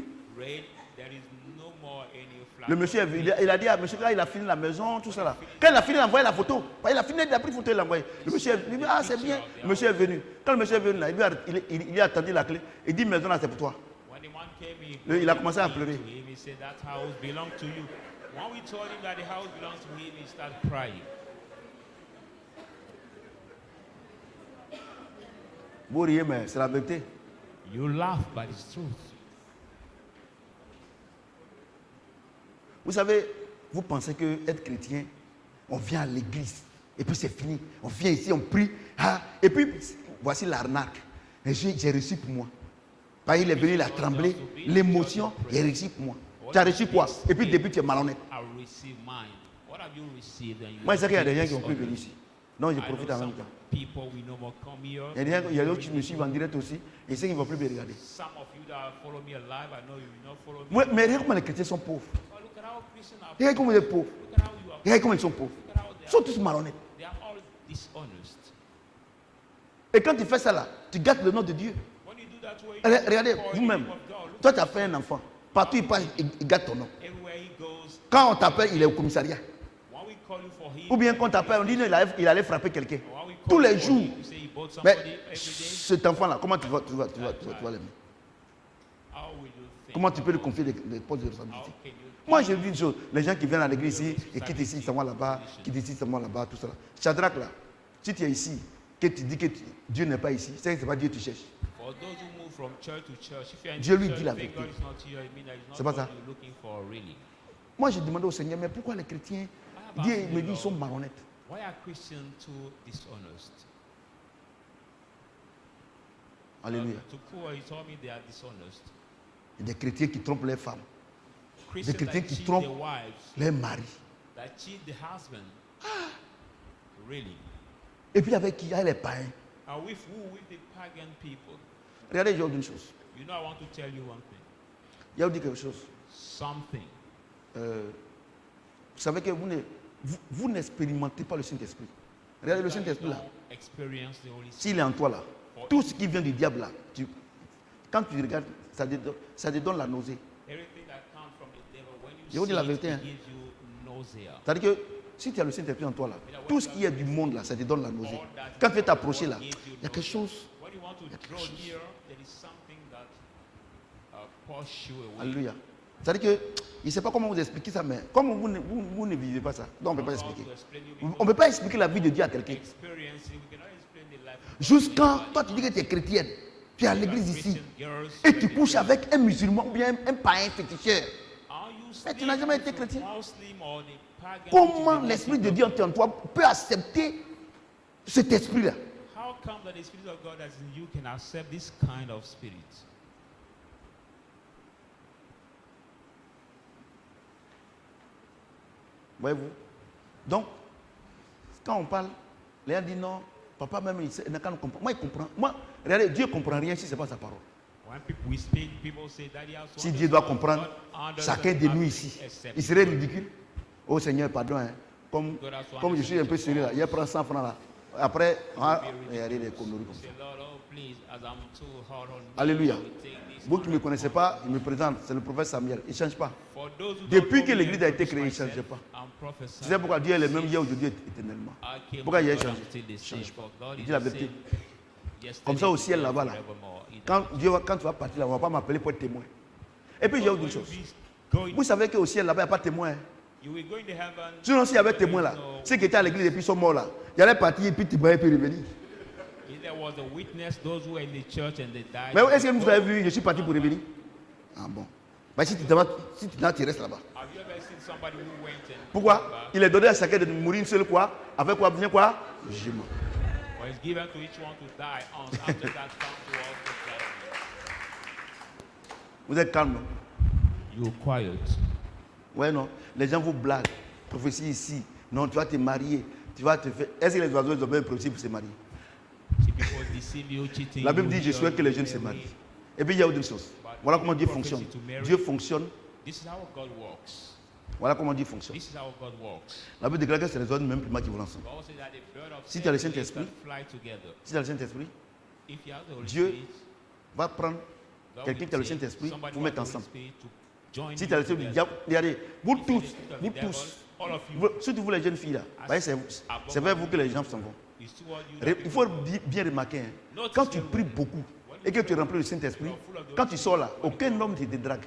Le monsieur, il a dit à monsieur, quand il a fini la maison, tout ça là. Quand il a fini, il a envoyé la photo. Il a fini, il a pris la photo, il l'a envoyé. Le monsieur, il dit, ah c'est bien. Le monsieur est venu. Quand le monsieur est venu là, il a attendu la clé. Il dit, maison là, c'est pour toi. Il a commencé à pleurer. Vous riez, mais c'est la vérité. You laugh, but it's truth. Vous savez, vous pensez que être chrétien, on vient à l'église et puis c'est fini. On vient ici, on prie. Et puis, voici l'arnaque. J'ai reçu pour moi. Parce qu'il est venu, il a tremblé. L'émotion, il a reçu pour moi. Tu as reçu quoi? Et puis, depuis, tu es malhonnête. Moi, je sais qu'il y a des gens qui ont pu venir ici. Donc, je profite en même temps. Il y a d'autres qui me suivent en direct aussi. Et ceux qui ne vont plus me regarder. Mais regarde comment les chrétiens sont pauvres. Regarde comment ils sont pauvres. Regarde comment ils sont pauvres. Ils sont tous malhonnêtes. Et quand tu fais ça là, tu gâtes le nom de Dieu. Regardez, vous-même. Toi, tu as fait un enfant. Partout il passe, il gâte ton nom. Quand on t'appelle, il est au commissariat. Ou bien quand on t'appelle, on dit non, il allait frapper quelqu'un. Tous les jours. Mais cet enfant-là, comment tu vas l'aimer? Comment tu peux lui confier des postes de responsabilité? Moi, j'ai vu une chose. Les gens qui viennent à l'église ici, et quittent ici, ils s'en vont là-bas, quittent ici, ils s'en vont là-bas, tout ça. Shadrach, là, si tu es ici, que tu dis que Dieu n'est pas ici, c'est pas Dieu que tu cherches. Dieu lui dit la vérité. C'est pas ça. Moi, j'ai demandé au Seigneur, mais pourquoi les chrétiens, Dieu me dit, ils sont malhonnêtes. Why are Christians too dishonest? Alléluia. To poor, he told me they are dishonest. Il y a des chrétiens qui trompent leurs femmes. Des chrétiens qui trompent leurs maris. That cheat the husband. Really? Et puis avec qui? Avec les païens. And with who? With the pagan people. Regardez, je vais vous dire une chose. You know, I want to tell you one thing. Je vais vous dire quelque chose. Something. Vous savez que vous n'expérimentez pas le Saint-Esprit. Regardez le Saint-Esprit là. S'il est en toi là, tout ce qui vient du diable là, quand tu regardes, ça te donne la nausée. Je vous dis la vérité. Hein. C'est-à-dire que si tu as le Saint-Esprit en toi là, tout ce qui est du monde là, ça te donne la nausée. Quand tu veux t'approcher là, il y a quelque chose. Alléluia. C'est-à-dire que, je ne sais pas comment vous expliquer ça, mais comme vous ne vivez pas ça, donc on ne peut pas expliquer. On ne peut pas expliquer la vie de Dieu à quelqu'un. Jusqu'à toi tu dis que tu es chrétienne, tu es à l'église ici, et tu couches avec un musulman ou bien un païen féticheur. Mais tu n'as jamais été chrétien. Comment l'Esprit de Dieu en toi peut accepter cet esprit-là? How come that the Spirit of God that's in you can accept this kind of spirit? Voyez-vous? Donc, quand on parle, les gens disent non, papa même, il ne comprend. Moi, il comprend. Moi, regardez, Dieu ne comprend rien si ce n'est pas sa parole. Si Dieu doit comprendre chacun de nous ici, il serait ridicule. Oh Seigneur, pardon. Hein. Comme je suis un peu sérieux là, il prend 100 francs là. Après, il y a des conneries comme ça. Alléluia. Vous qui ne me connaissez pas, il me présente, c'est le prophète Samuel. Il ne change pas. Depuis que l'église a été créée, il ne change pas. Tu sais pourquoi Dieu est le même hier, aujourd'hui, éternellement. Pourquoi il a changé? Il ne change pas. Il dit la vérité. Comme ça au ciel là-bas, là. Quand tu vas partir là, on ne va pas m'appeler pour être témoin. Et puis j'ai autre chose. Vous savez qu'au ciel là-bas, il n'y a pas de témoin. Sinon, s'il y avait témoin là, ceux qui étaient à l'église et puis sont morts là, il allait partir et puis témoigner et puis revenir. Mais est-ce que vous avez vu, je suis parti pour revenir? Ah bon. Mais si tu restes là-bas. Pourquoi? Il est donné à chacun de mourir une seule quoi? Avec quoi vient quoi? Jugement. Vous êtes calme, non? You're quiet. Ouais, non. Les gens vous blaguent. Prophétie ici. Non, tu vas te marier. Tu vas te faire. Est-ce que les oiseaux ont bien prophétie pour se marier? La Bible dit je souhaite que les jeunes se marient. Et puis il y a autre chose. Voilà comment Dieu fonctionne. Dieu fonctionne. Voilà comment Dieu fonctionne. La Bible déclare que c'est les hommes même primaires qui vont ensemble. Si tu as le Saint-Esprit, Dieu va prendre quelqu'un qui a le Saint-Esprit pour vous mettre ensemble. Si tu as le Saint-Esprit, regardez, vous tous, surtout vous les jeunes filles là, c'est vers vous que les gens s'en vont. Il faut bien remarquer, hein, quand tu pries beaucoup et que tu remplis le Saint-Esprit, quand tu sors là, aucun homme ne te drague.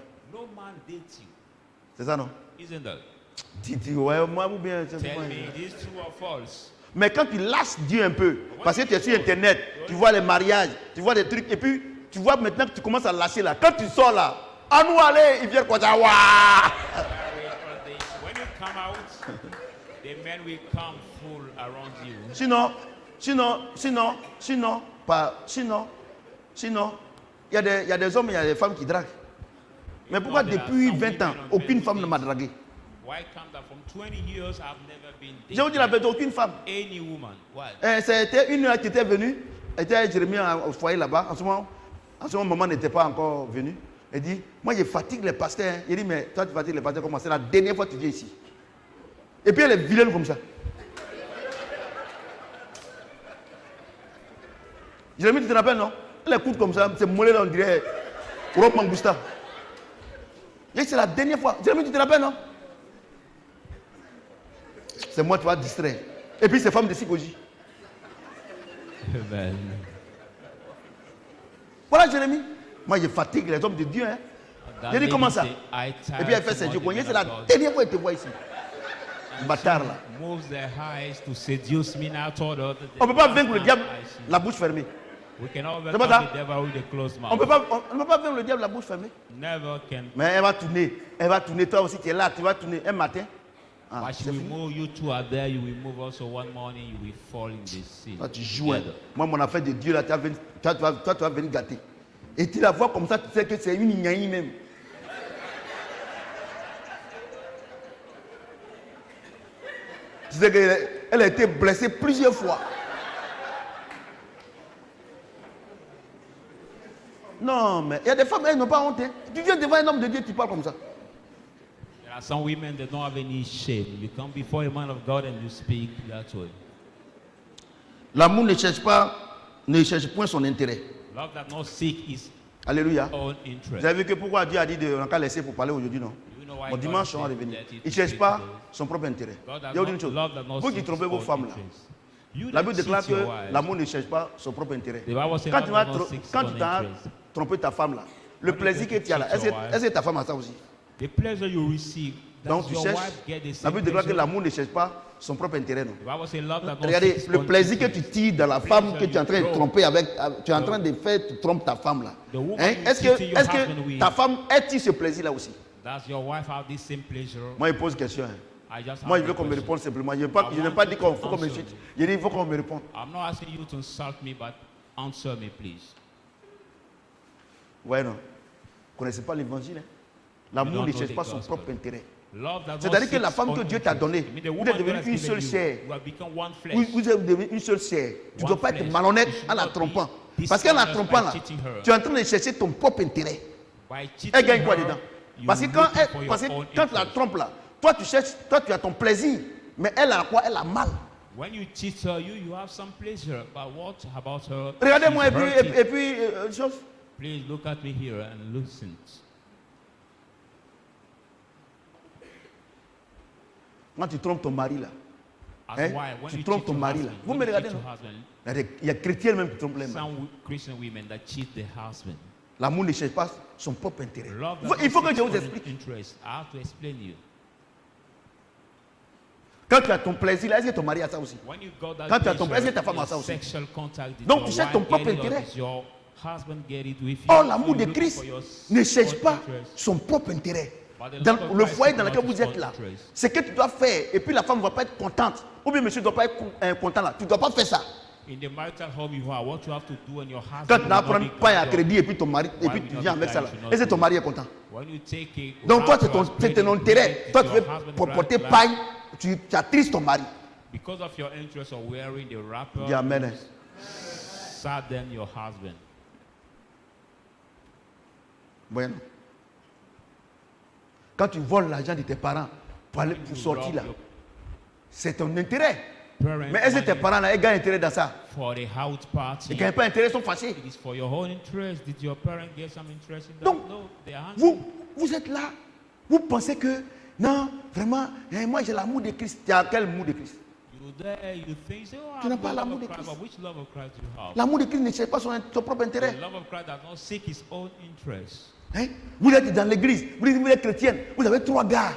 C'est ça, non? Ouais, moi ou bien. Mais quand tu lâches Dieu un peu, parce que tu es sur Internet, tu vois les mariages, tu vois des trucs, et puis tu vois maintenant que tu commences à lâcher là. Quand tu sors là, à nous aller, ils viennent quoi dire, waouh! When you come out, the men will come full around you. Sinon, il y a des hommes, il y a des femmes qui draguent. Mais pourquoi depuis 20 ans, aucune femme ne m'a dragué? Why come that from 20 years I've never been dating? Je vous dis la vérité, aucune femme. Any woman. Why? C'était une qui était venue, était Jérémie au foyer là-bas. En ce moment, maman n'était pas encore venue. Elle dit, moi je fatigue les pasteurs. Il dit, mais toi tu fatigues les pasteurs comment? C'est la dernière fois que tu viens ici. Et puis elle est vilaine comme ça. Jérémie, tu te rappelles, non? Elle écoute comme ça, c'est mollet là, on dirait Rob Mangousta. Et c'est la dernière fois. Jérémie, tu te rappelles, non? C'est moi, tu vas distraire. Et puis ces femmes de psychologie. Amen. Voilà, Jérémie. Moi, je fatigue les hommes de Dieu. Hein. Je dis, comment ça? Et puis elle fait ses yeux. C'est la dernière fois qu'elle te voit ici. Bâtard là. On ne peut pas vaincre le diable la bouche fermée. On ne peut pas vaincre le diable la bouche fermée. Mais elle va tourner. Elle va tourner. Toi aussi, tu es là. Tu vas tourner un matin. Ah, you two are there, you will move also one morning, you will fall in the sea. Toi, tu joues. Hein. Moi, mon affaire de Dieu, là, tu vas venir gâter. Et tu la vois comme ça, tu sais que c'est une ignaïe même. Tu sais qu'elle a été blessée plusieurs fois. Non, mais il y a des femmes, elles n'ont pas honte. Hein. Tu viens devant un homme de Dieu, tu parles comme ça. There are some women that don't have any shame. You come before a man of God and you speak that way. L'amour ne cherche point son intérêt. Love that not seek his Alléluia. own interest. Vous avez vu que pourquoi Dieu a dit de encore laisser pour parler aujourd'hui, non? Bon, dimanche, on va revenir. Il ne cherche pas son propre intérêt. Il y a une chose. Vous qui trompez vos femmes là. La Bible déclare que l'amour ne cherche pas son propre intérêt. Quand tu as trompé ta femme là, le plaisir que tu as là, est-ce que ta femme a ça aussi? Donc tu cherches. La Bible déclare que l'amour ne cherche pas son propre intérêt. Non? Regardez, le plaisir que tu tires dans la femme que tu es en train de tromper avec, tu es en train de faire, tu trompes ta femme là. Hein? Est-ce que ta femme a-t-il ce plaisir là aussi? Moi, je pose une question. Hein. Moi, je veux qu'on me réponde simplement. Je n'ai pas dit qu'il faut qu'on me chute. Je dis qu'il faut qu'on me réponde. I'm not asking you to insult me, but answer me, please. Ouais, non. Vous ne connaissez pas l'évangile. Hein? L'amour ne cherche pas son propre intérêt. C'est-à-dire que la femme que Dieu t'a donnée, vous êtes devenue une seule chair. Vous êtes devenue une seule chair. Tu ne dois pas être malhonnête en la trompant. Parce qu'en la trompant, là, tu es en train de chercher ton propre intérêt. Elle gagne quoi dedans? Parce que quand tu la trompes là, toi tu cherches, toi tu as ton plaisir, mais elle a quoi? Elle a mal. Regardez-moi et puis chose. Please look at me here and listen. Quand tu trompes ton mari là, hein, tu trompes ton mari là. Vous me regardez, non? Il y a chrétiens même qui trompent les maris. L'amour ne cherche pas son propre intérêt. Il faut que je vous explique. Quand tu as ton plaisir, est-ce que ton mari a ça aussi? Quand tu as ton plaisir, est-ce que ta femme a ça aussi? Donc tu cherches ton propre intérêt. Or, l'amour de Christ ne cherche pas son propre intérêt. Dans le foyer dans lequel vous êtes là, c'est que tu dois faire, et puis la femme ne va pas être contente. Ou bien monsieur ne doit pas être content là. Tu ne dois pas faire ça. Quand tu n'as pas paille à crédit et puis ton mari, et puis tu viens avec ça là, est-ce que ton mari est content? Donc toi, c'est ton intérêt. Toi, tu veux porter paille, tu attristes ton mari. Dis amen. Bueno. Quand tu voles l'argent de tes parents pour sortir là, c'est ton intérêt. Mais est-ce que tes parents là, ils gagnent intérêt dans ça? Ils ne gagnent pas intérêt, ils sont fâchés. Donc, vous êtes là, vous pensez que, non, vraiment, moi j'ai l'amour de Christ. Tu as quel amour de Christ? Tu n'as pas l'amour de Christ. L'amour de Christ ne cherche pas son propre intérêt. Hein? Vous êtes dans l'église, vous êtes chrétienne, vous avez 3 gars.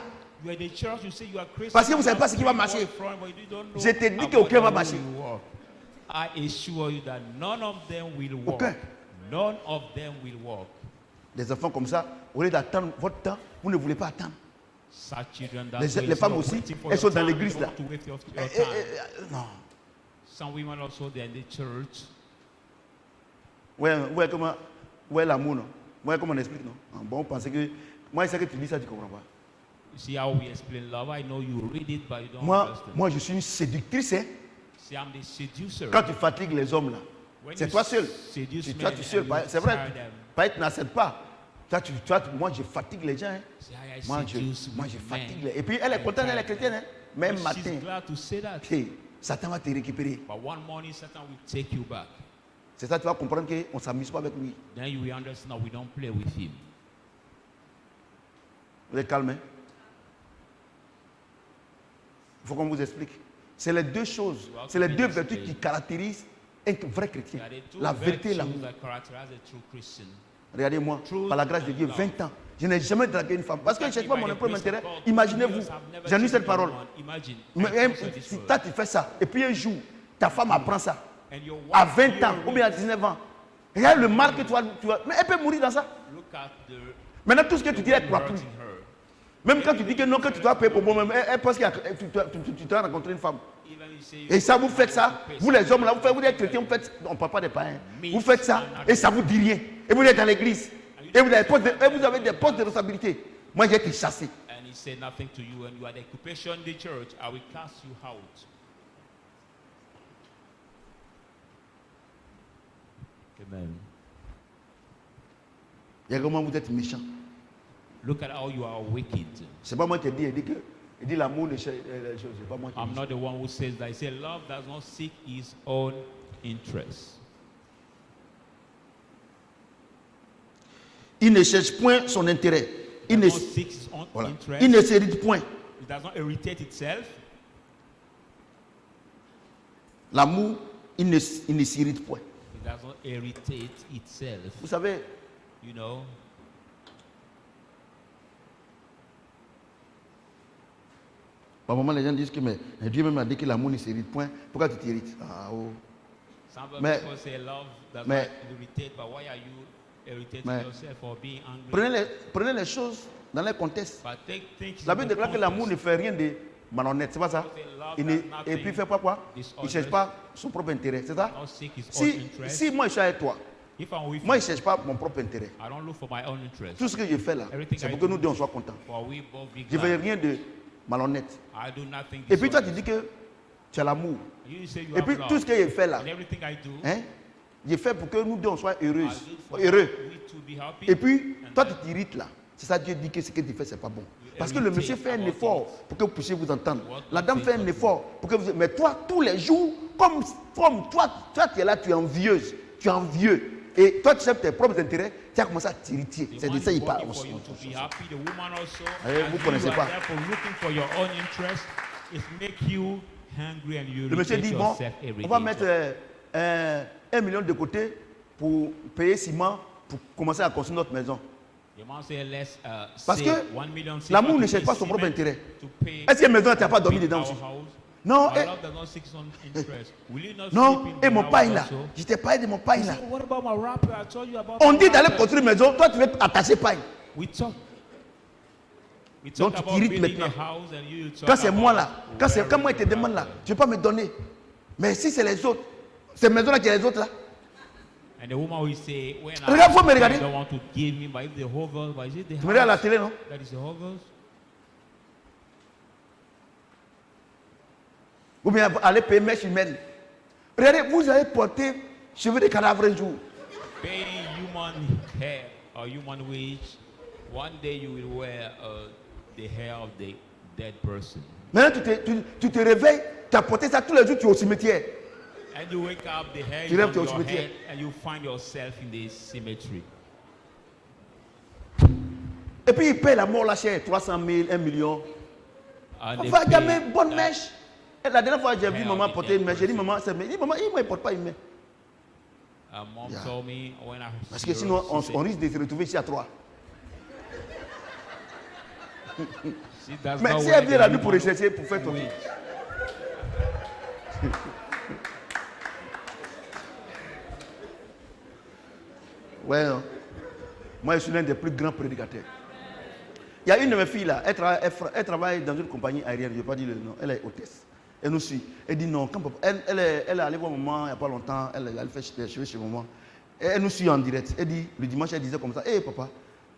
Parce que vous ne savez pas ce qui va marcher. Je te dis qu'aucun va marcher. Aucun. None of them will work. Des enfants comme ça, au lieu d'attendre votre temps, vous ne voulez pas attendre. Such children that Les femmes aussi, elles sont dans l'église là. Non. Some women also, they're in the church. Ouais, comment, ouais, l'amour, non? Ouais, comment on explique, non? Bon, on pensait que, moi, c'est que tu dis ça, tu comprends pas. You see how we explain love? I know you read it, but you don't understand. Moi, je suis une séductrice, hein? See, I'm the seducer. Quand tu fatigues les hommes là, c'est toi seul. Toi, tu seul. C'est vrai, pas être n'accepte pas. Moi, je fatigue les gens. Hein? Moi, je fatigue les. Et puis, elle est contente, elle est chrétienne. Hein? Même matin. Hey, Satan va te récupérer. But one morning, Satan will take you back. C'est ça, tu vas comprendre qu'on ne s'amuse pas avec lui. Then you will understand we don't play with him. Vous êtes calme, hein? Il faut qu'on vous explique. C'est les deux choses, c'est les deux vertus qui caractérisent un vrai chrétien. La vérité et l'amour. Regardez-moi, par la grâce de Dieu, 20 ans. Je n'ai jamais dragué une femme. Parce que je ne cherche pas mon propre intérêt. Imaginez-vous, j'ai lu cette parole. Si toi tu fais ça, et puis un jour, ta femme apprend ça, à 20 ans ou bien à 19 ans, regarde le mal que tu vas. Mais elle peut mourir dans ça. Maintenant, tout ce que tu dis, elle ne croit plus. Même quand tu dis que non, que tu dois payer pour moi-même, elle pense que tu dois rencontrer une femme. Et ça, vous faites ça, vous les hommes là, vous êtes chrétiens, vous faites, on ne parle pas des païens. Vous faites ça et ça vous dit rien. Et vous êtes dans l'église. Et vous avez des postes de responsabilité. Moi, j'ai été chassé. And he said nothing to you, and you are the occupation in the church. I will cast you out. Amen. Il y a comment vous êtes méchant. Look at how you are wicked. C'est pas moi qui ai dit, il dit l'amour ne cherche les choses. C'est pas moi qui ai dit. I'm not the one who says that. I say love does not seek his own interest. Il ne cherche point son intérêt. Il ne s'irrite point. It does not irritate itself. L'amour, il ne s'irrite point. It does not irritate itself. Vous savez, you know, par moment les gens disent que mais Dieu même a dit que l'amour ne s'irrite point. Pourquoi tu t'irrites? Some people say love does not irritate, but why are you irritating yourself for being angry? Prenez les choses dans leur contexte. La Bible déclare que l'amour ne fait rien de malhonnête, c'est pas ça? Et puis il fait pas quoi? Il ne cherche pas son propre intérêt, c'est ça? Si moi je suis avec toi, moi je ne cherche pas mon propre intérêt. Tout ce que je fais là, c'est pour que nous deux on soit contents. Je ne fais rien de malhonnête. Et puis toi tu dis que tu as l'amour. Et puis tout ce que je fais là, je fais pour que nous deux on soit heureux. Et puis toi tu t'irrites là. C'est ça Dieu dit que ce que tu fais c'est pas bon. Parce que le monsieur fait un effort pour que vous puissiez vous entendre. La dame fait un effort pour que vous... Mais toi tous les jours, comme toi tu es là, tu es envieuse, tu es envieux. Et toi, tu sais tes propres intérêts, tu as commencé à t'irriter. C'est de ça qu'il parle. Vous ne connaissez pas. Le monsieur dit, bon, on va mettre 1 million de côté pour payer ciment, pour commencer à construire notre maison. Parce que l'amour ne cherche pas son propre intérêt. Est-ce que la maison, tu n'as pas dormi dedans aussi? Non, non, et mon pain là, je t'ai parlé de mon pain là. On dit d'aller construire une maison, toi tu veux attacher pain. Donc tu t'irrites maintenant. Quand c'est moi là, quand moi je te demande là, tu ne peux pas me donner. Mais si c'est les autres, ces maisons là qui sont les autres là. Regarde, faut me regarder. Tu me regardes à la télé, non? Ou bien aller payer mèche humaine. Regardez, vous avez porté cheveux de cadavre un jour. Paying human hair or human wage, one day you will wear the hair of the dead person. Maintenant, tu te réveilles, tu as porté ça tous les jours, tu es au cimetière. And you wake up, the hair is on your head, and you find yourself in the cemetery. Et puis il paye la mort la chère, 300 000, 1 million. On va jamais bonne mèche. Et la dernière fois, j'ai vu maman porter une mèche. J'ai dit, maman, il ne porte pas une mèche. Parce que sinon, on risque de se retrouver ici à 3. Mais si elle vient la nuit pour rechercher, pour faire ton truc. Ouais, non. Moi, je suis l'un des plus grands prédicateurs. Il y a une de mes filles là, elle travaille dans une compagnie aérienne, je ne vais pas dire le nom, elle est hôtesse. Elle nous suit. Elle dit non, quand elle est allée voir maman il n'y a pas longtemps, elle fait des cheveux chez maman. Elle nous suit en direct. Elle dit, le dimanche, elle disait comme ça, hé papa,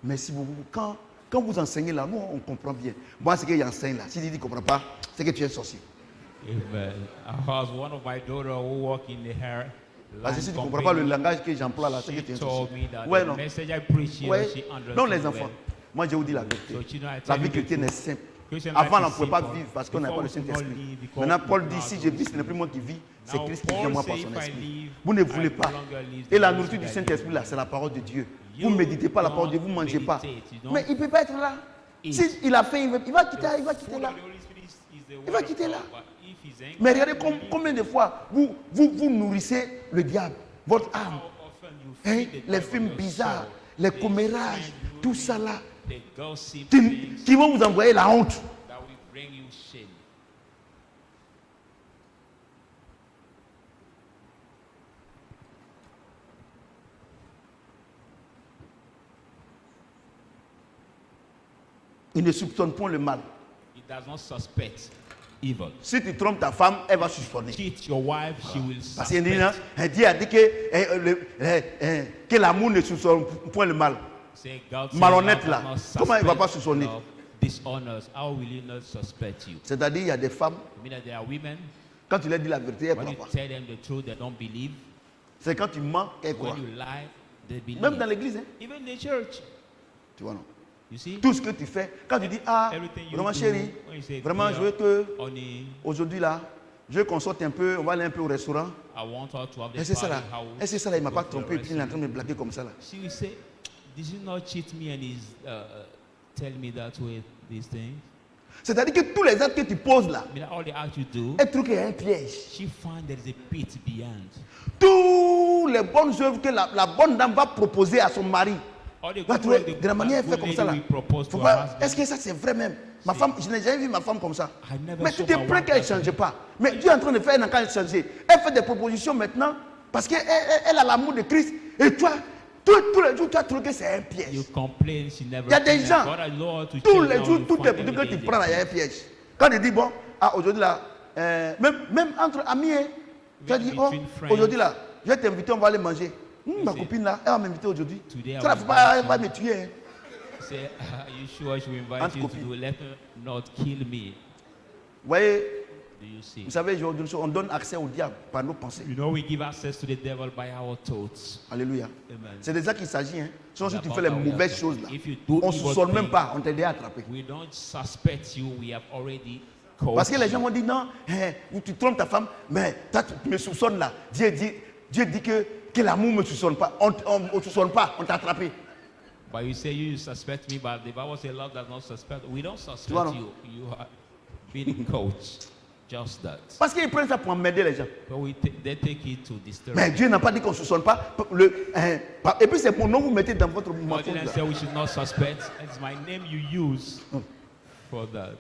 merci beaucoup. Quand vous enseignez là, nous on comprend bien. Moi, ce qu'il enseigne là, si tu ne comprends pas, c'est que tu es sorcier. Amen. I was one of my daughters who work in the hair. Parce que si tu ne comprends pas le langage que j'emploie là, c'est que tu es un sorcier. Ouais, non. Ouais. Non, les enfants. Moi, je vous dis la vérité. La vie chrétienne est simple. Avant, on ne pouvait pas vivre parce qu'on n'a pas le Saint-Esprit. Maintenant, Paul dit, si je vis, ce n'est plus moi qui vis, c'est Christ qui vient moi par son esprit. Vous ne voulez pas. Et la nourriture du Saint-Esprit, là, c'est la parole de Dieu. Vous ne méditez pas la parole de Dieu, vous ne mangez pas. Mais il ne peut pas être là. S'il a faim, il va quitter là. Il va quitter là. Mais regardez combien de fois vous nourrissez le diable, votre âme. Hein? Les films bizarres, les commérages, tout ça là, qui vont vous envoyer la honte. Il ne soupçonne point le mal. It does not suspect evil. Si tu trompes ta femme, elle va soupçonner. Cheat your wife, she will Parce suspect. Dieu a dit que l'amour ne soupçonne point le mal. Malhonnête là, comment il ne va pas soupçonner? Dishonors, how will he not suspect you? C'est-à-dire il y a des femmes, I mean that there are women, quand tu leur dis la vérité, elles ne when croient you pas. tell them the truth, they don't believe. C'est quand tu mens qu'elles croient. When you lie, they believe. Même dans l'église, hein? Even in the church. Tu vois non? You see? Tout ce que tu fais, quand tu dis vraiment chérie, vraiment je veux que aujourd'hui là, je veux qu'on sorte un peu, on va aller un peu au restaurant. Et c'est ça là. Et c'est ça là, il ne m'a pas trompé et puis il est en train de me blaguer comme ça là. She will say, did you not cheat me and he's tell me that way, these things? C'est-à-dire que tous les actes que tu poses là, I mean, all the acts you do, elle trouve qu'il y a un piège. she find there is a pit beyond. Toutes les bonnes œuvres que la bonne dame va proposer à son mari, va trouver de la manière elle fait comme ça là. Est-ce que ça c'est vrai même? Ma femme, je n'ai jamais vu ma femme comme ça. Mais tu te plains qu'elle ne change pas. Mais Dieu est en train de faire, elle n'a qu'à changer. Elle fait des propositions maintenant parce qu'elle a l'amour de Christ. Et toi, tous les jours, tu as trouvé que c'est un piège. Il y a des gens, tous les jours, toutes les produits que tu prends là, il y a un piège. Quand tu dis, bon, aujourd'hui là, même entre amis, tu as dit, oh, aujourd'hui là, je vais t'inviter, on va aller manger. Ma copine là, elle va m'inviter aujourd'hui. Ça ne faut pas, elle va me tuer. Hein. Say, are you sure she will invite you to do? Let her not kill me. Vous voyez, do you see? Vous savez, on donne accès au diable par nos pensées. You know, we give access to the devil by our thoughts. Alléluia. Amen. C'est de ça qu'il s'agit. Hein. Sinon, si tu fais les mauvaises choses là, on ne soupçonne même pas, on t'a déjà attrapé. We don't suspect you, we have already caught. Parce que les gens vont dire non, tu trompes ta femme, mais tu me soupçonnes là. Dieu dit que l'amour ne me soupçonne pas. On ne soupçonne pas, on t'a attrapé. But you say you suspect me, but the Bible says love does not suspect. We don't suspect you. You are being coached. Just that. Parce qu'ils prennent ça pour m'aider les gens. But they take it to disturb. Mais Dieu n'a pas dit qu'on ne soupçonne pas. Et puis c'est mon nom que vous mettez dans votre mensonge. God didn't say we should not suspect. It's my name you use for that.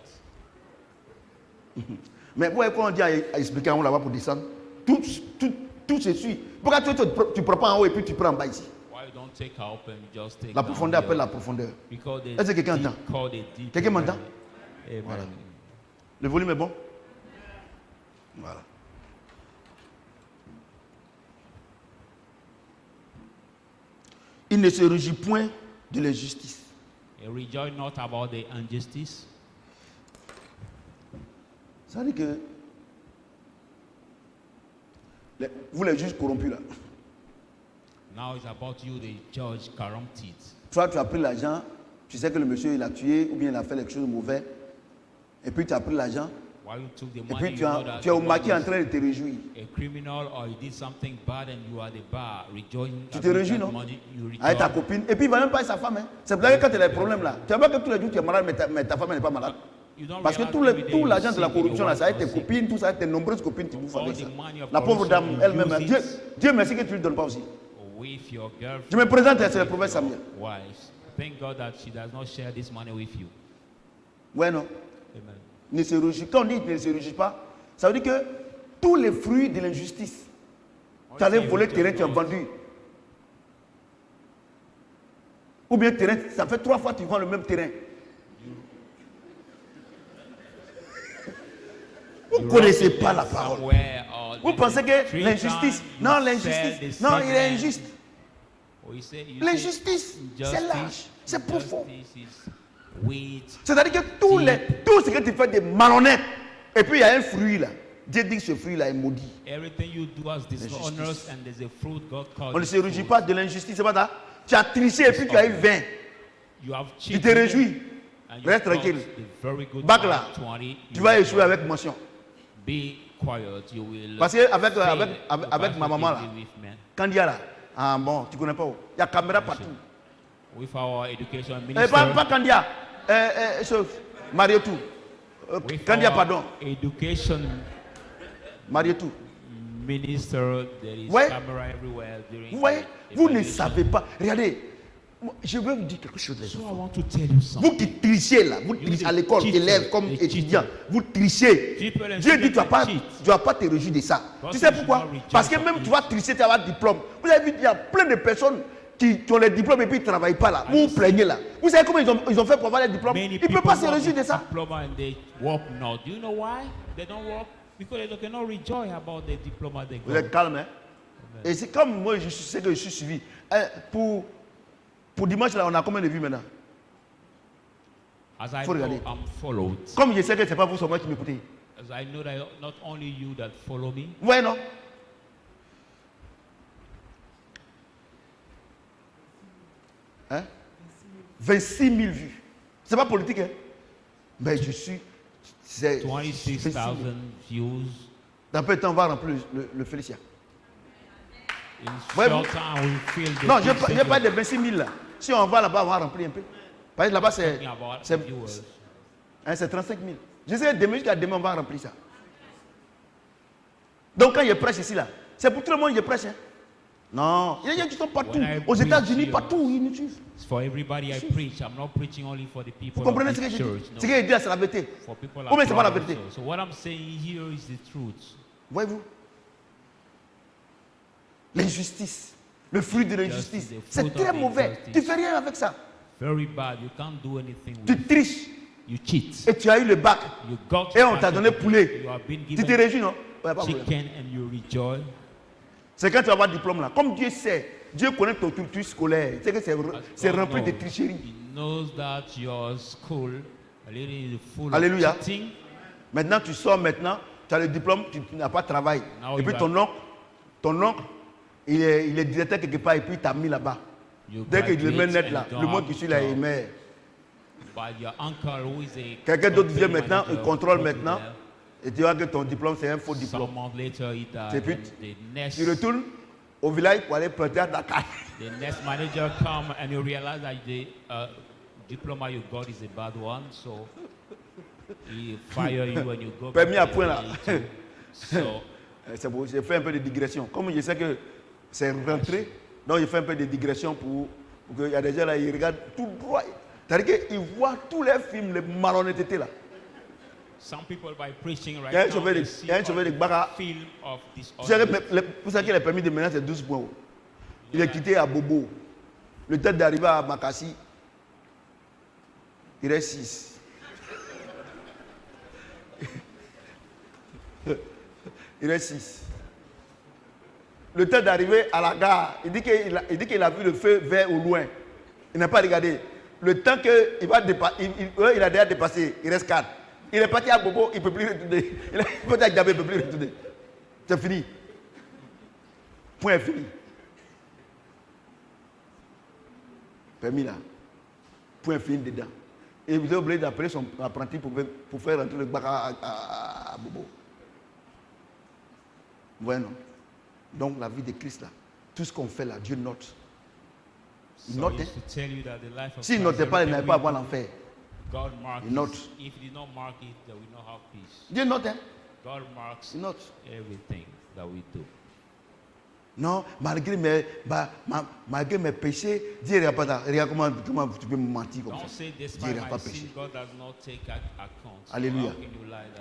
Mais vous voyez quand on dit à expliquer en haut là-bas pour descendre, tout se suit. Pourquoi tu ne prends pas en haut et puis tu prends en bas ici? La profondeur appelle la profondeur. Est-ce que quelqu'un entend? Quelqu'un m'entend? Voilà. Le volume est bon? Voilà. Il ne se réjouit point de l'injustice. Rejoice not about the injustice. Ça veut dire que vous les juges corrompus là. Now it's about you, the judge corrupted. Toi, tu as pris l'argent, tu sais que le monsieur il a tué ou bien il a fait quelque chose de mauvais, et puis tu as pris l'argent, et puis tu es au maquis en train de te réjouir. A criminal or you did something bad and you are the bar rejoicing. Tu te réjouis, non? Avec ta copine, et puis il ne va même pas avec sa femme. Hein. C'est pour ça que quand tu as des problèmes là, tu vois pas que tous les jours tu es malade, mais ta femme n'est pas malade. Parce que tout l'argent de la corruption, là, ça a été tes copines, tout ça, tes nombreuses copines qui bouffent avec ça. La pauvre dame elle-même, Dieu merci que tu ne lui donnes pas aussi. Je me présente, c'est le prophète Samuel. Thank God that she does not share this money with you. Ouais, non. Amen. Ne se réjouis. Quand on dit ne se réjouis pas, ça veut dire que tous les fruits de l'injustice, tu avais volé le terrain, tu as vendu. Ou bien terrain, ça fait 3 fois que tu vends le même terrain. Vous ne connaissez pas la parole. Vous pensez que l'injustice, non, l'injustice, non, il est injuste. L'injustice, c'est lâche, c'est profond. C'est-à-dire que tout ce que tu fais de malhonnête, et puis il y a un fruit là. Dieu dit que ce fruit là est maudit. On ne se réjouit pas de l'injustice, c'est pas ça. Tu as triché et puis tu as eu 20. Tu te réjouis. Reste tranquille. Bac là, tu vas échouer avec mention. Parce qu'avec ma maman là, quand il y a là, ah bon, tu ne connais pas où? Il y a caméra partout. Pas Candia, Mariotou. Candia, pardon. Mariotou. Ouais. Vous voyez, vous ne savez pas. Regardez, je veux vous dire quelque chose. Vous qui trichez là, vous trichez à l'école, élèves comme étudiants, vous trichez. Dieu dit tu ne vas pas te réjouir de ça. Tu sais pourquoi? Parce que même tu vas tricher, tu vas avoir un diplôme. Vous avez vu, il y a plein de personnes qui ont les diplômes et puis ils ne travaillent pas là. Vous vous plaignez là. Vous savez comment ils ont fait pour avoir les diplômes? Ils ne peuvent pas se réjouir de ça. Vous êtes calme, hein? Et c'est comme moi, je sais que je suis suivi. Pour dimanche, là, on a combien de vues maintenant? Il faut regarder. Comme je sais que ce n'est pas vous seulement qui m'écoutez. Ouais, non? Hein? 26 000 vues. C'est pas politique, hein? Mais je suis. 26,000 views. Dans peu de temps, on va remplir le Félicia. Ouais, non, je n'ai pas de 26 000 là. Si on va là-bas, on va remplir un peu. Parce que là-bas, c'est 35 000. Je sais que demain, jusqu'à demain, on va remplir ça. Donc, quand je prêche ici, là, c'est pour tout le monde que je prêche. Hein? Non, il y a des gens qui sont partout. Aux États-Unis, partout, ils nous suivent. For everybody I preach. I'm not preaching only for the people. Vous comprenez ce que je dis? Ce que je dis, c'est la vérité. Ou bien c'est pas la vérité. So what I'm saying here is the truth. Voyez-vous? L'injustice, le fruit de l'injustice, c'est très mauvais. Tu ne fais rien avec ça. Very bad. You can't do anything with Tu triches. You cheat. Et tu as eu le bac. Et on t'a donné poulet. Tu te réjouis, non? Chicken and you rejoice. C'est quand tu vas avoir le diplôme là. Comme Dieu sait, Dieu connaît ton culture scolaire. Tu sais que c'est rempli de tricheries. He knows that your school is full Alléluia. of cheating. Maintenant, tu sors maintenant, tu as le diplôme, tu n'as pas de travail. Et puis ton oncle, il est directeur quelque part et puis il t'a mis là-bas. Dès qu'il le met net là, le mois qui suit là, il met. Quelqu'un d'autre vient maintenant, il contrôle maintenant. Et tu vois que ton diplôme, c'est un faux diplôme. Et puis, tu retournes au village pour aller planter à Dakar. The next manager come and you realize that the diploma you got is a bad one, so he fire you when you go. Permis à point là. C'est bon, j'ai fait un peu de digression. Comme je sais que c'est rentré, donc j'ai fait un peu de digression pour qu'il y a des gens là, ils regardent tout droit. C'est-à-dire qu'ils voient tous les films, les malhonnêtetés là. Some people by preaching right Il y a un now, chauffeur de Gbara. Vous savez que le permis de maintenant c'est 12 points. Il est quitté à Bobo. Le temps d'arriver à Makassi, il reste 6. Il reste 6. Le temps d'arriver à la gare, il dit qu'il a vu le feu vert au loin. Il n'a pas regardé. Le temps qu'il va dépasser, il a déjà dépassé, il reste 4. Il est parti à Bobo, il ne peut plus retourner. Il est parti à Gabé, il ne peut plus retourner. C'est fini. Point fini. Permis là. Point fini dedans. Et vous êtes obligé d'appeler son apprenti pour faire rentrer le bac à Bobo. Ouais, non. Donc la vie de Christ là, tout ce qu'on fait là, Dieu note. Il note. S'il ne notait pas, il n'allait pas avoir l'enfer. God marks. If he did not mark it, then we not have peace. Dieu note, hein? God marks everything that we do. Non, malgré mes péchés, Dieu n'a pas. Regarde comment tu peux me mentir comme ça. Dieu n'a pas péché. Alléluia.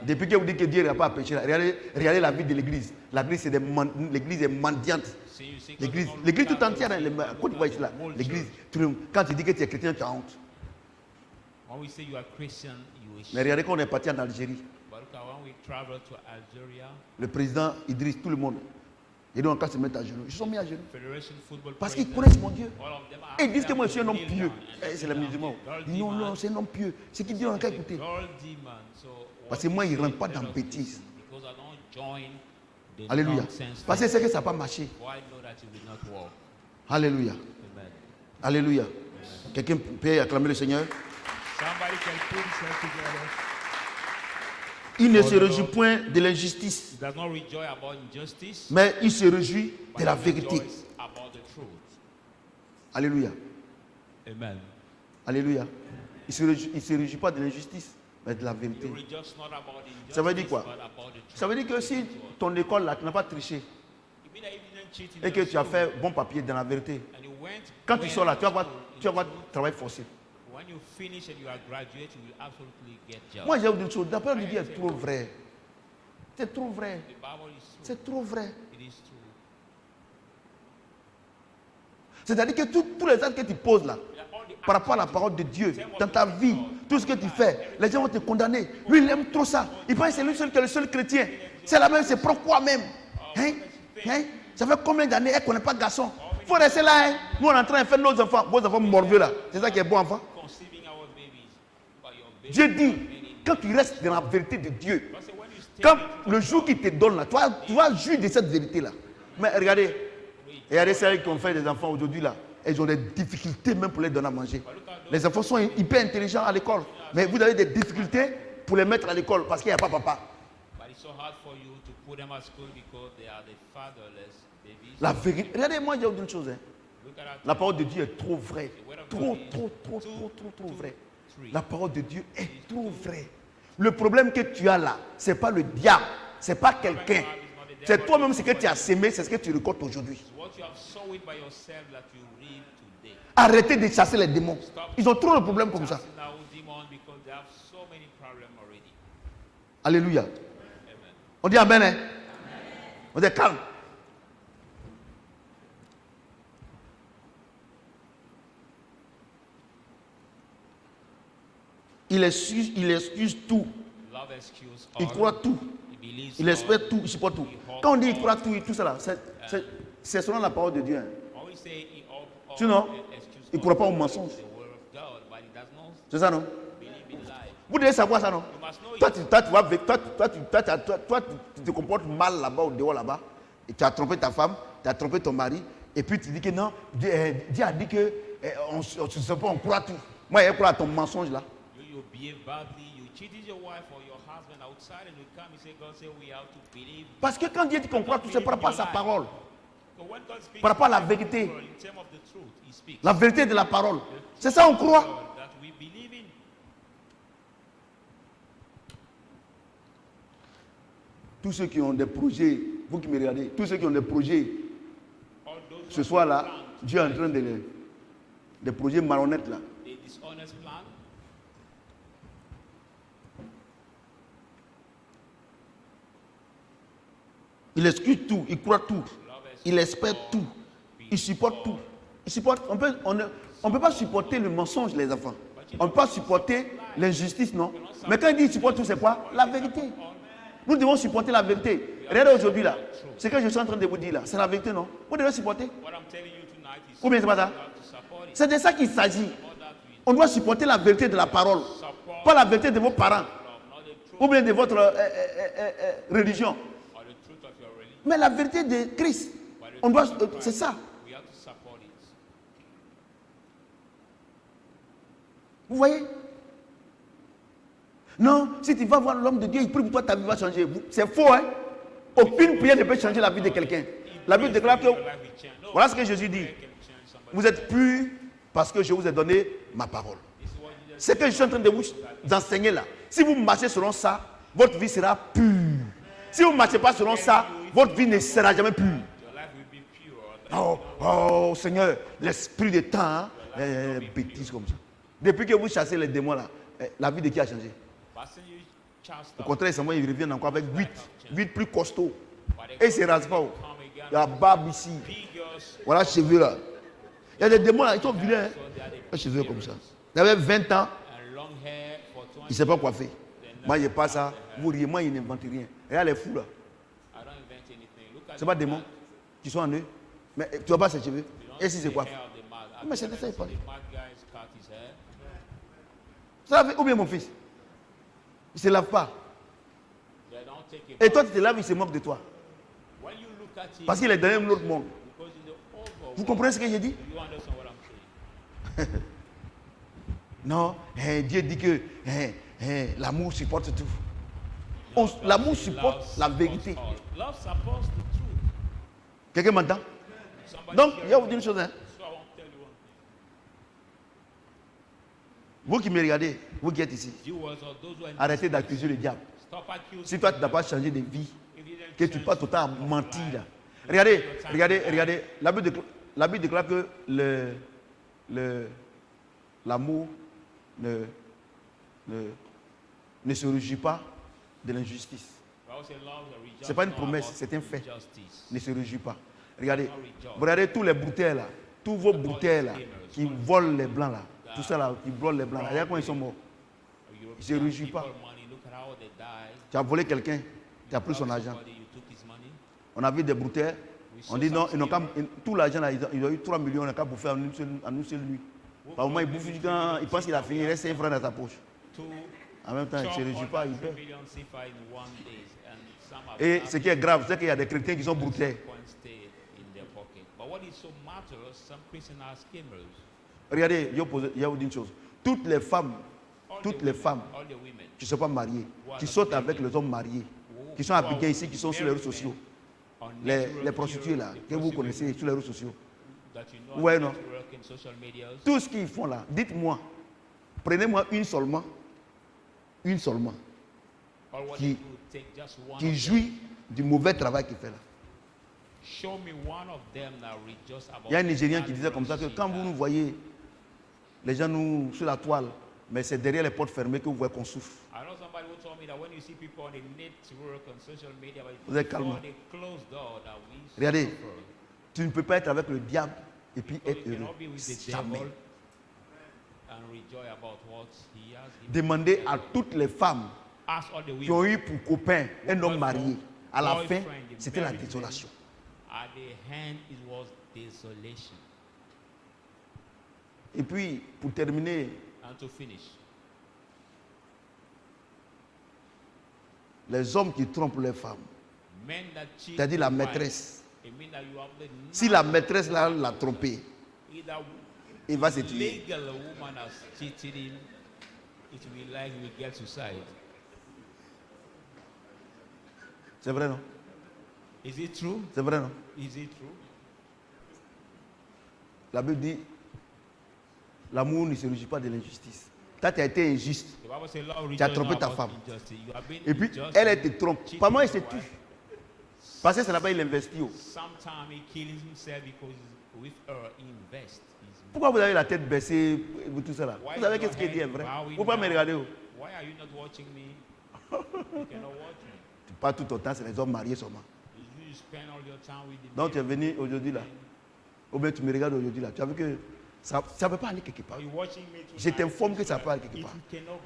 Depuis que vous dites que Dieu n'a pas péché, regardez la vie de l'église. L'église est mendiante. L'église tout entière, à Côte d'Ivoire, là. L'église, quand tu dis que tu es chrétien, tu as honte. Mais regardez quand on est parti en Algérie. Le président Idriss, tout le monde. Ils doivent encore se mettre à genoux. Ils se sont mis à genoux. Parce qu'ils connaissent mon Dieu. Et ils disent que moi je suis un homme pieux. C'est les musulmans. Non, non, c'est un homme pieux. Ce qu'ils disent, on n'a qu'à écouter. Parce que moi, ils ne rentrent pas dans la bêtise. Alléluia. Parce que c'est que ça n'a pas marché. Alléluia. Alléluia. Quelqu'un peut acclamer le Seigneur? Il ne se réjouit point de l'injustice, mais il se réjouit de la vérité. Alléluia. Amen. Alléluia. Il ne se réjouit pas de l'injustice, mais de la vérité. Ça veut dire quoi? Ça veut dire que si ton école là, tu n'as pas triché et que tu as fait bon papier dans la vérité, quand tu sors là, tu vas avoir travail forcé. Moi j'ai dit une chose, d'après le Dieu est trop vrai. C'est trop vrai. C'est trop vrai. C'est-à-dire que tous les actes que tu poses là, par rapport à la parole de Dieu, dans ta vie, tout ce que tu fais, les gens vont te condamner. Lui, il aime trop ça. Il pense que c'est lui seul qui est le seul chrétien. C'est la même, c'est pourquoi même. Hein? Ça fait combien d'années elle ne connaît pas garçon? Il faut rester là. Hein? Nous, on est en train de faire nos enfants, vos enfants morveux là. C'est ça qui est bon, enfant. Dieu dit, quand tu restes dans la vérité de Dieu, quand le jour qu'il te donne là, tu vas jouir de cette vérité là. Mais regardez celles qui ont fait des enfants aujourd'hui là. Elles ont des difficultés même pour les donner à manger. Les enfants sont hyper intelligents à l'école. Mais vous avez des difficultés pour les mettre à l'école parce qu'il n'y a pas papa. La vérité. Regardez, moi j'ai dit une chose. Hein. La parole de Dieu est trop vraie. Trop vraie. La parole de Dieu est trop vraie. Le problème que tu as là, ce n'est pas le diable. Ce n'est pas quelqu'un. C'est toi-même ce que tu as sémé, c'est ce que tu récoltes aujourd'hui. Arrêtez de chasser les démons. Ils ont trop de problèmes comme ça. Alléluia. On dit amen. Hein? On dit calme. Il excuse tout. Il croit tout. Il espère tout. Il supporte tout. Quand on dit il croit tout, tout ça là, c'est selon la parole de Dieu. Hein. Sinon, il ne croit pas au mensonge. C'est ça, non? Vous devez savoir ça, non? Toi, tu te comportes mal là-bas, au dehors là-bas. Et tu as trompé ta femme, tu as trompé ton mari. Et puis tu dis que non, Dieu a dit que on croit tout. Moi, je crois à ton mensonge là. Parce que quand Dieu dit qu'on croit tout, c'est par rapport à sa parole. Par rapport à la vérité. La vérité de la parole. C'est ça on croit. Tous ceux qui ont des projets, vous qui me regardez, tous ceux qui ont des projets, ce soir là, Dieu est en train des projets malhonnêtes là. Il excuse tout, il croit tout, il espère tout, il supporte tout. On ne peut pas supporter le mensonge, les enfants. On ne peut pas supporter l'injustice, non. Mais quand il dit il supporte tout, c'est quoi? La vérité. Nous devons supporter la vérité. Regardez aujourd'hui là, ce que je suis en train de vous dire là, c'est la vérité, non? Vous devez supporter. Ou bien c'est pas ça? C'est de ça qu'il s'agit. On doit supporter la vérité de la parole, pas la vérité de vos parents, ou bien de votre religion. Mais la vérité de Christ, on doit, c'est ça. Vous voyez? Non, si tu vas voir l'homme de Dieu, il prie pour toi, ta vie va changer. C'est faux, hein? Aucune prière ne peut changer la vie de quelqu'un. La Bible déclare que, voilà ce que Jésus dit. Vous êtes purs parce que je vous ai donné ma parole. Ce que je suis en train de vous enseigner là, si vous marchez selon ça, votre vie sera pure. Si vous ne marchez pas selon ça, votre vie ne sera jamais pure. Oh Seigneur, l'esprit de temps, bêtises comme ça. Depuis que vous chassez les démons là, la vie de qui a changé? Au contraire, ils reviennent encore avec 8 plus costauds. Et ils ne se rasent pas. Il y a barbe ici. Voilà, cheveux là. Il y a des démons là, ils sont vilains. Les cheveux comme ça. Il avait 20 ans. Il ne s'est pas coiffé. Moi, je n'ai pas ça. Vous riez, moi, il n'invente rien. Regarde les fous là. Ce n'est pas des démons qui sont en eux. Mais tu vois pas ses cheveux. Et si c'est coiffé. Mais c'est de ça qu'il parle. Ça fait, ou bien mon fils. Il ne se lave pas. Et toi, tu te laves, il se moque de toi. Parce qu'il est dans un autre monde. Vous comprenez ce que j'ai dit? Non, Dieu dit que l'amour supporte tout. L'amour supporte la vérité. Quelqu'un m'entend? Donc, il y a vous dire une chose. Hein? Vous qui me regardez, vous qui êtes ici, arrêtez d'accuser le diable. Si toi, tu n'as pas changé de vie, que tu passes tout le temps à mentir. Là. Regardez. La Bible déclare que l'amour ne se réjouit pas de l'injustice. Ce n'est pas une promesse, c'est un fait. Ne se réjouit pas. Regardez tous les bouteilles là, tous vos bouteilles là, qui volent les blancs là, tout ça là, qui volent les blancs là. Regarde comment ils sont morts. Ils ne se réjouissent pas. Tu as volé quelqu'un, tu as pris son argent. On a vu des bouteilles. On dit non, tout l'argent là, ils ont eu 3 millions, on n'a qu'à bouffer en une seule nuit. Par moment, il bouffe quand il pense qu'il a fini, il reste 5 francs dans sa poche. En même temps, il ne se réjouit pas, il perd. Et ce qui est grave, c'est qu'il y a des chrétiens qui sont bouteilles. Regardez, je vais vous dire une chose. Toutes les femmes qui ne sont pas mariées, qui sortent avec les hommes mariés, qui sont habillés ici, qui sont sur les réseaux sociaux, les prostituées là, que vous connaissez sur les réseaux sociaux. Ouais, non. Tout ce qu'ils font là, dites-moi, prenez-moi une seulement, qui jouit du mauvais travail qu'il fait là. Il y a un Nigérien qui disait comme ça que quand vous nous voyez, les gens nous sur la toile, mais c'est derrière les portes fermées que vous voyez qu'on souffre. Vous êtes calme. Regardez, tu ne peux pas être avec le diable et puis être heureux. Jamais. Demandez à toutes les femmes qui ont eu pour copain un homme marié. À la fin, c'était la désolation. Et puis, pour terminer, les hommes qui trompent les femmes, c'est-à-dire la maîtresse. Si la maîtresse l'a trompé, il va se tuer. C'est vrai, non? C'est vrai, non? La Bible dit, l'amour ne se réjouit pas de l'injustice. Toi, tu as été injuste. Tu as trompé ta femme. Et puis, elle te trompe. Par moi, elle se tue. Parce que ça n'a pas investi. Pourquoi vous avez la tête baissée, tout ça là? Vous savez qu'est-ce qu'il dit est vrai? Vous ne pouvez pas me regarder. Tu passes tout ton temps, c'est les hommes mariés seulement. Donc tu es venu aujourd'hui là. Ou bien tu me regardes aujourd'hui là. Tu as vu que ça ne peut pas aller quelque part. Je t'informe que ça peut aller quelque part.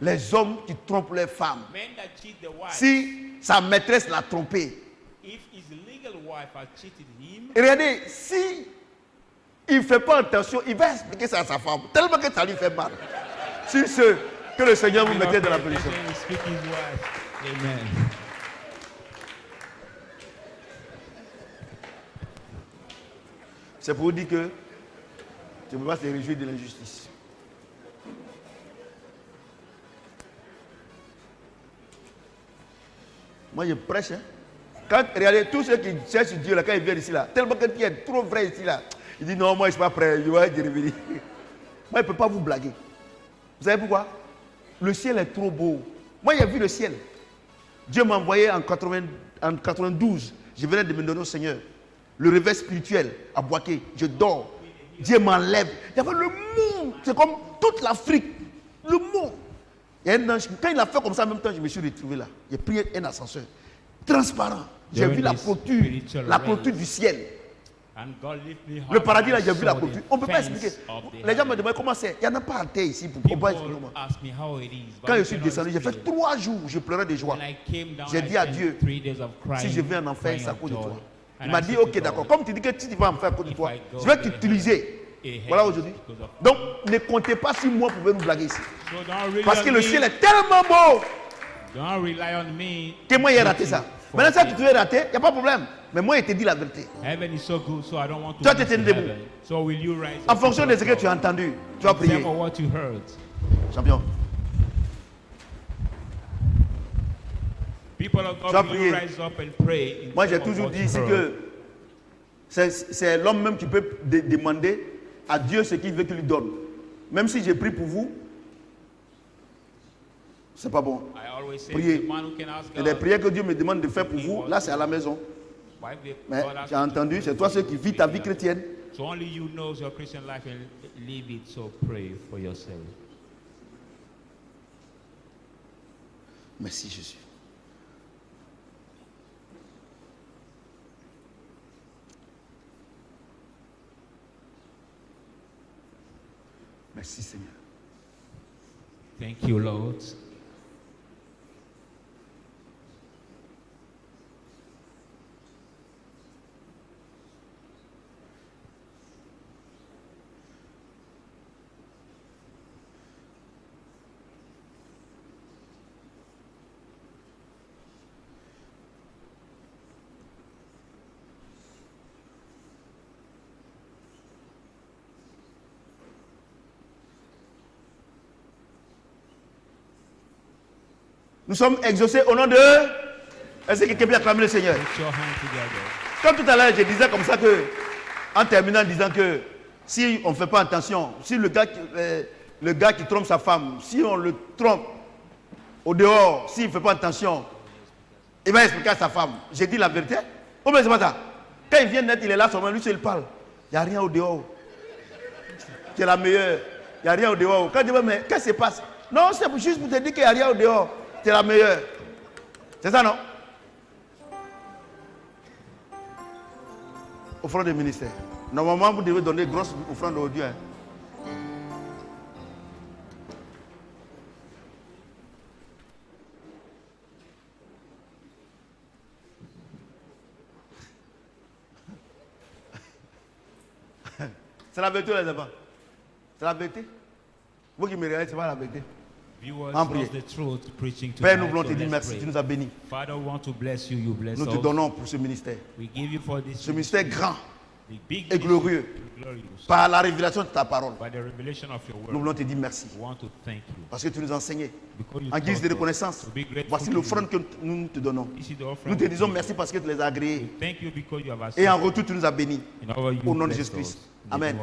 Les hommes qui trompent les femmes. Si sa maîtresse l'a trompé. Et regardez, si il ne fait pas attention, il va expliquer ça à sa femme. Tellement que ça lui fait mal. Sur ce, que le Seigneur vous mette dans la bénédiction. Amen. C'est pour vous dire que tu ne peux pas te réjouir de l'injustice. Moi, je prêche. Hein? Quand, regardez, tous ceux qui cherchent Dieu, là, quand ils viennent ici, là, tellement que Dieu est trop vrai ici, là, il dit non, moi, je ne suis pas prêt. Je vais revenir. Moi, il ne peut pas vous blaguer. Vous savez pourquoi? Le ciel est trop beau. Moi, j'ai vu le ciel. Dieu m'a envoyé en 92. Je venais de me donner au Seigneur. Le réveil spirituel à Boaké. Je dors. Dieu m'enlève. Il y avait le monde. C'est comme toute l'Afrique. Le monde. Et un ange, quand il a fait comme ça, en même temps, je me suis retrouvé là. J'ai pris un ascenseur. Transparent. J'ai vu la clôture du ciel. Le paradis, là, j'ai vu la clôture. On ne peut pas expliquer. Les gens me demandent comment c'est. Il n'y en a pas à terre ici. Pour pas expliquer comment. Quand je suis descendu, j'ai fait 3 jours où je pleurais de joie. J'ai dit à Dieu, si je vais en enfer, c'est à cause de toi. Il m'a dit, ok, d'accord. Comme tu dis que si tu vas en faire à cause de toi, je vais t'utiliser. Voilà aujourd'hui. Donc, ne comptez pas si moi pouvez nous blaguer ici. Parce que le ciel est tellement beau que moi, j'ai raté ça. Maintenant, si tu veux rater, il n'y a pas de problème. Mais moi, je te dis la vérité. Toi, tu es debout. En fonction de ce que tu as entendu, tu vas prier. Champion. Tu vas prier. Moi, j'ai toujours dit ici que c'est l'homme même qui peut demander à Dieu ce qu'il veut qu'il lui donne. Même si j'ai pris pour vous, c'est pas bon. Priez. Et les prières que Dieu me demande de faire pour vous, là c'est à la maison. Mais tu as entendu, c'est toi ceux qui vis ta vie chrétienne. Merci Jésus. Merci Seigneur. Thank you, Lord. Nous sommes exaucés au nom de... Est-ce que quelqu'un peut acclamer le Seigneur? Comme tout à l'heure, je disais comme ça que, en terminant, disant que si on ne fait pas attention, si le gars qui trompe sa femme, si on le trompe au dehors, s'il ne fait pas attention, il va expliquer à sa femme. J'ai dit la vérité. Oh, mais c'est pas ça. Quand il vient net, il est là seulement, lui seul il parle. Il n'y a rien au dehors. Tu es la meilleure. Il n'y a rien au dehors. Quand il dit, mais qu'est-ce qui se passe? Non, c'est juste pour te dire qu'il n'y a rien au dehors. Tu es la meilleure. C'est ça, non? Offrande du ministère. Normalement, vous devez donner grosse offrande au Dieu. Hein. C'est la vérité, les enfants. C'est la vérité. Vous qui me regardez, c'est pas la vérité. Père, nous voulons te dire merci, tu nous as bénis. Nous te donnons pour ce ministère. Ce ministère grand et glorieux par la révélation de ta parole. Nous voulons te dire merci parce que tu nous as enseigné. En guise de reconnaissance, voici l'offrande que nous te donnons. Nous te disons merci parce que tu les as agréés. Et en retour, tu nous as bénis. Au nom de Jésus-Christ. Amen.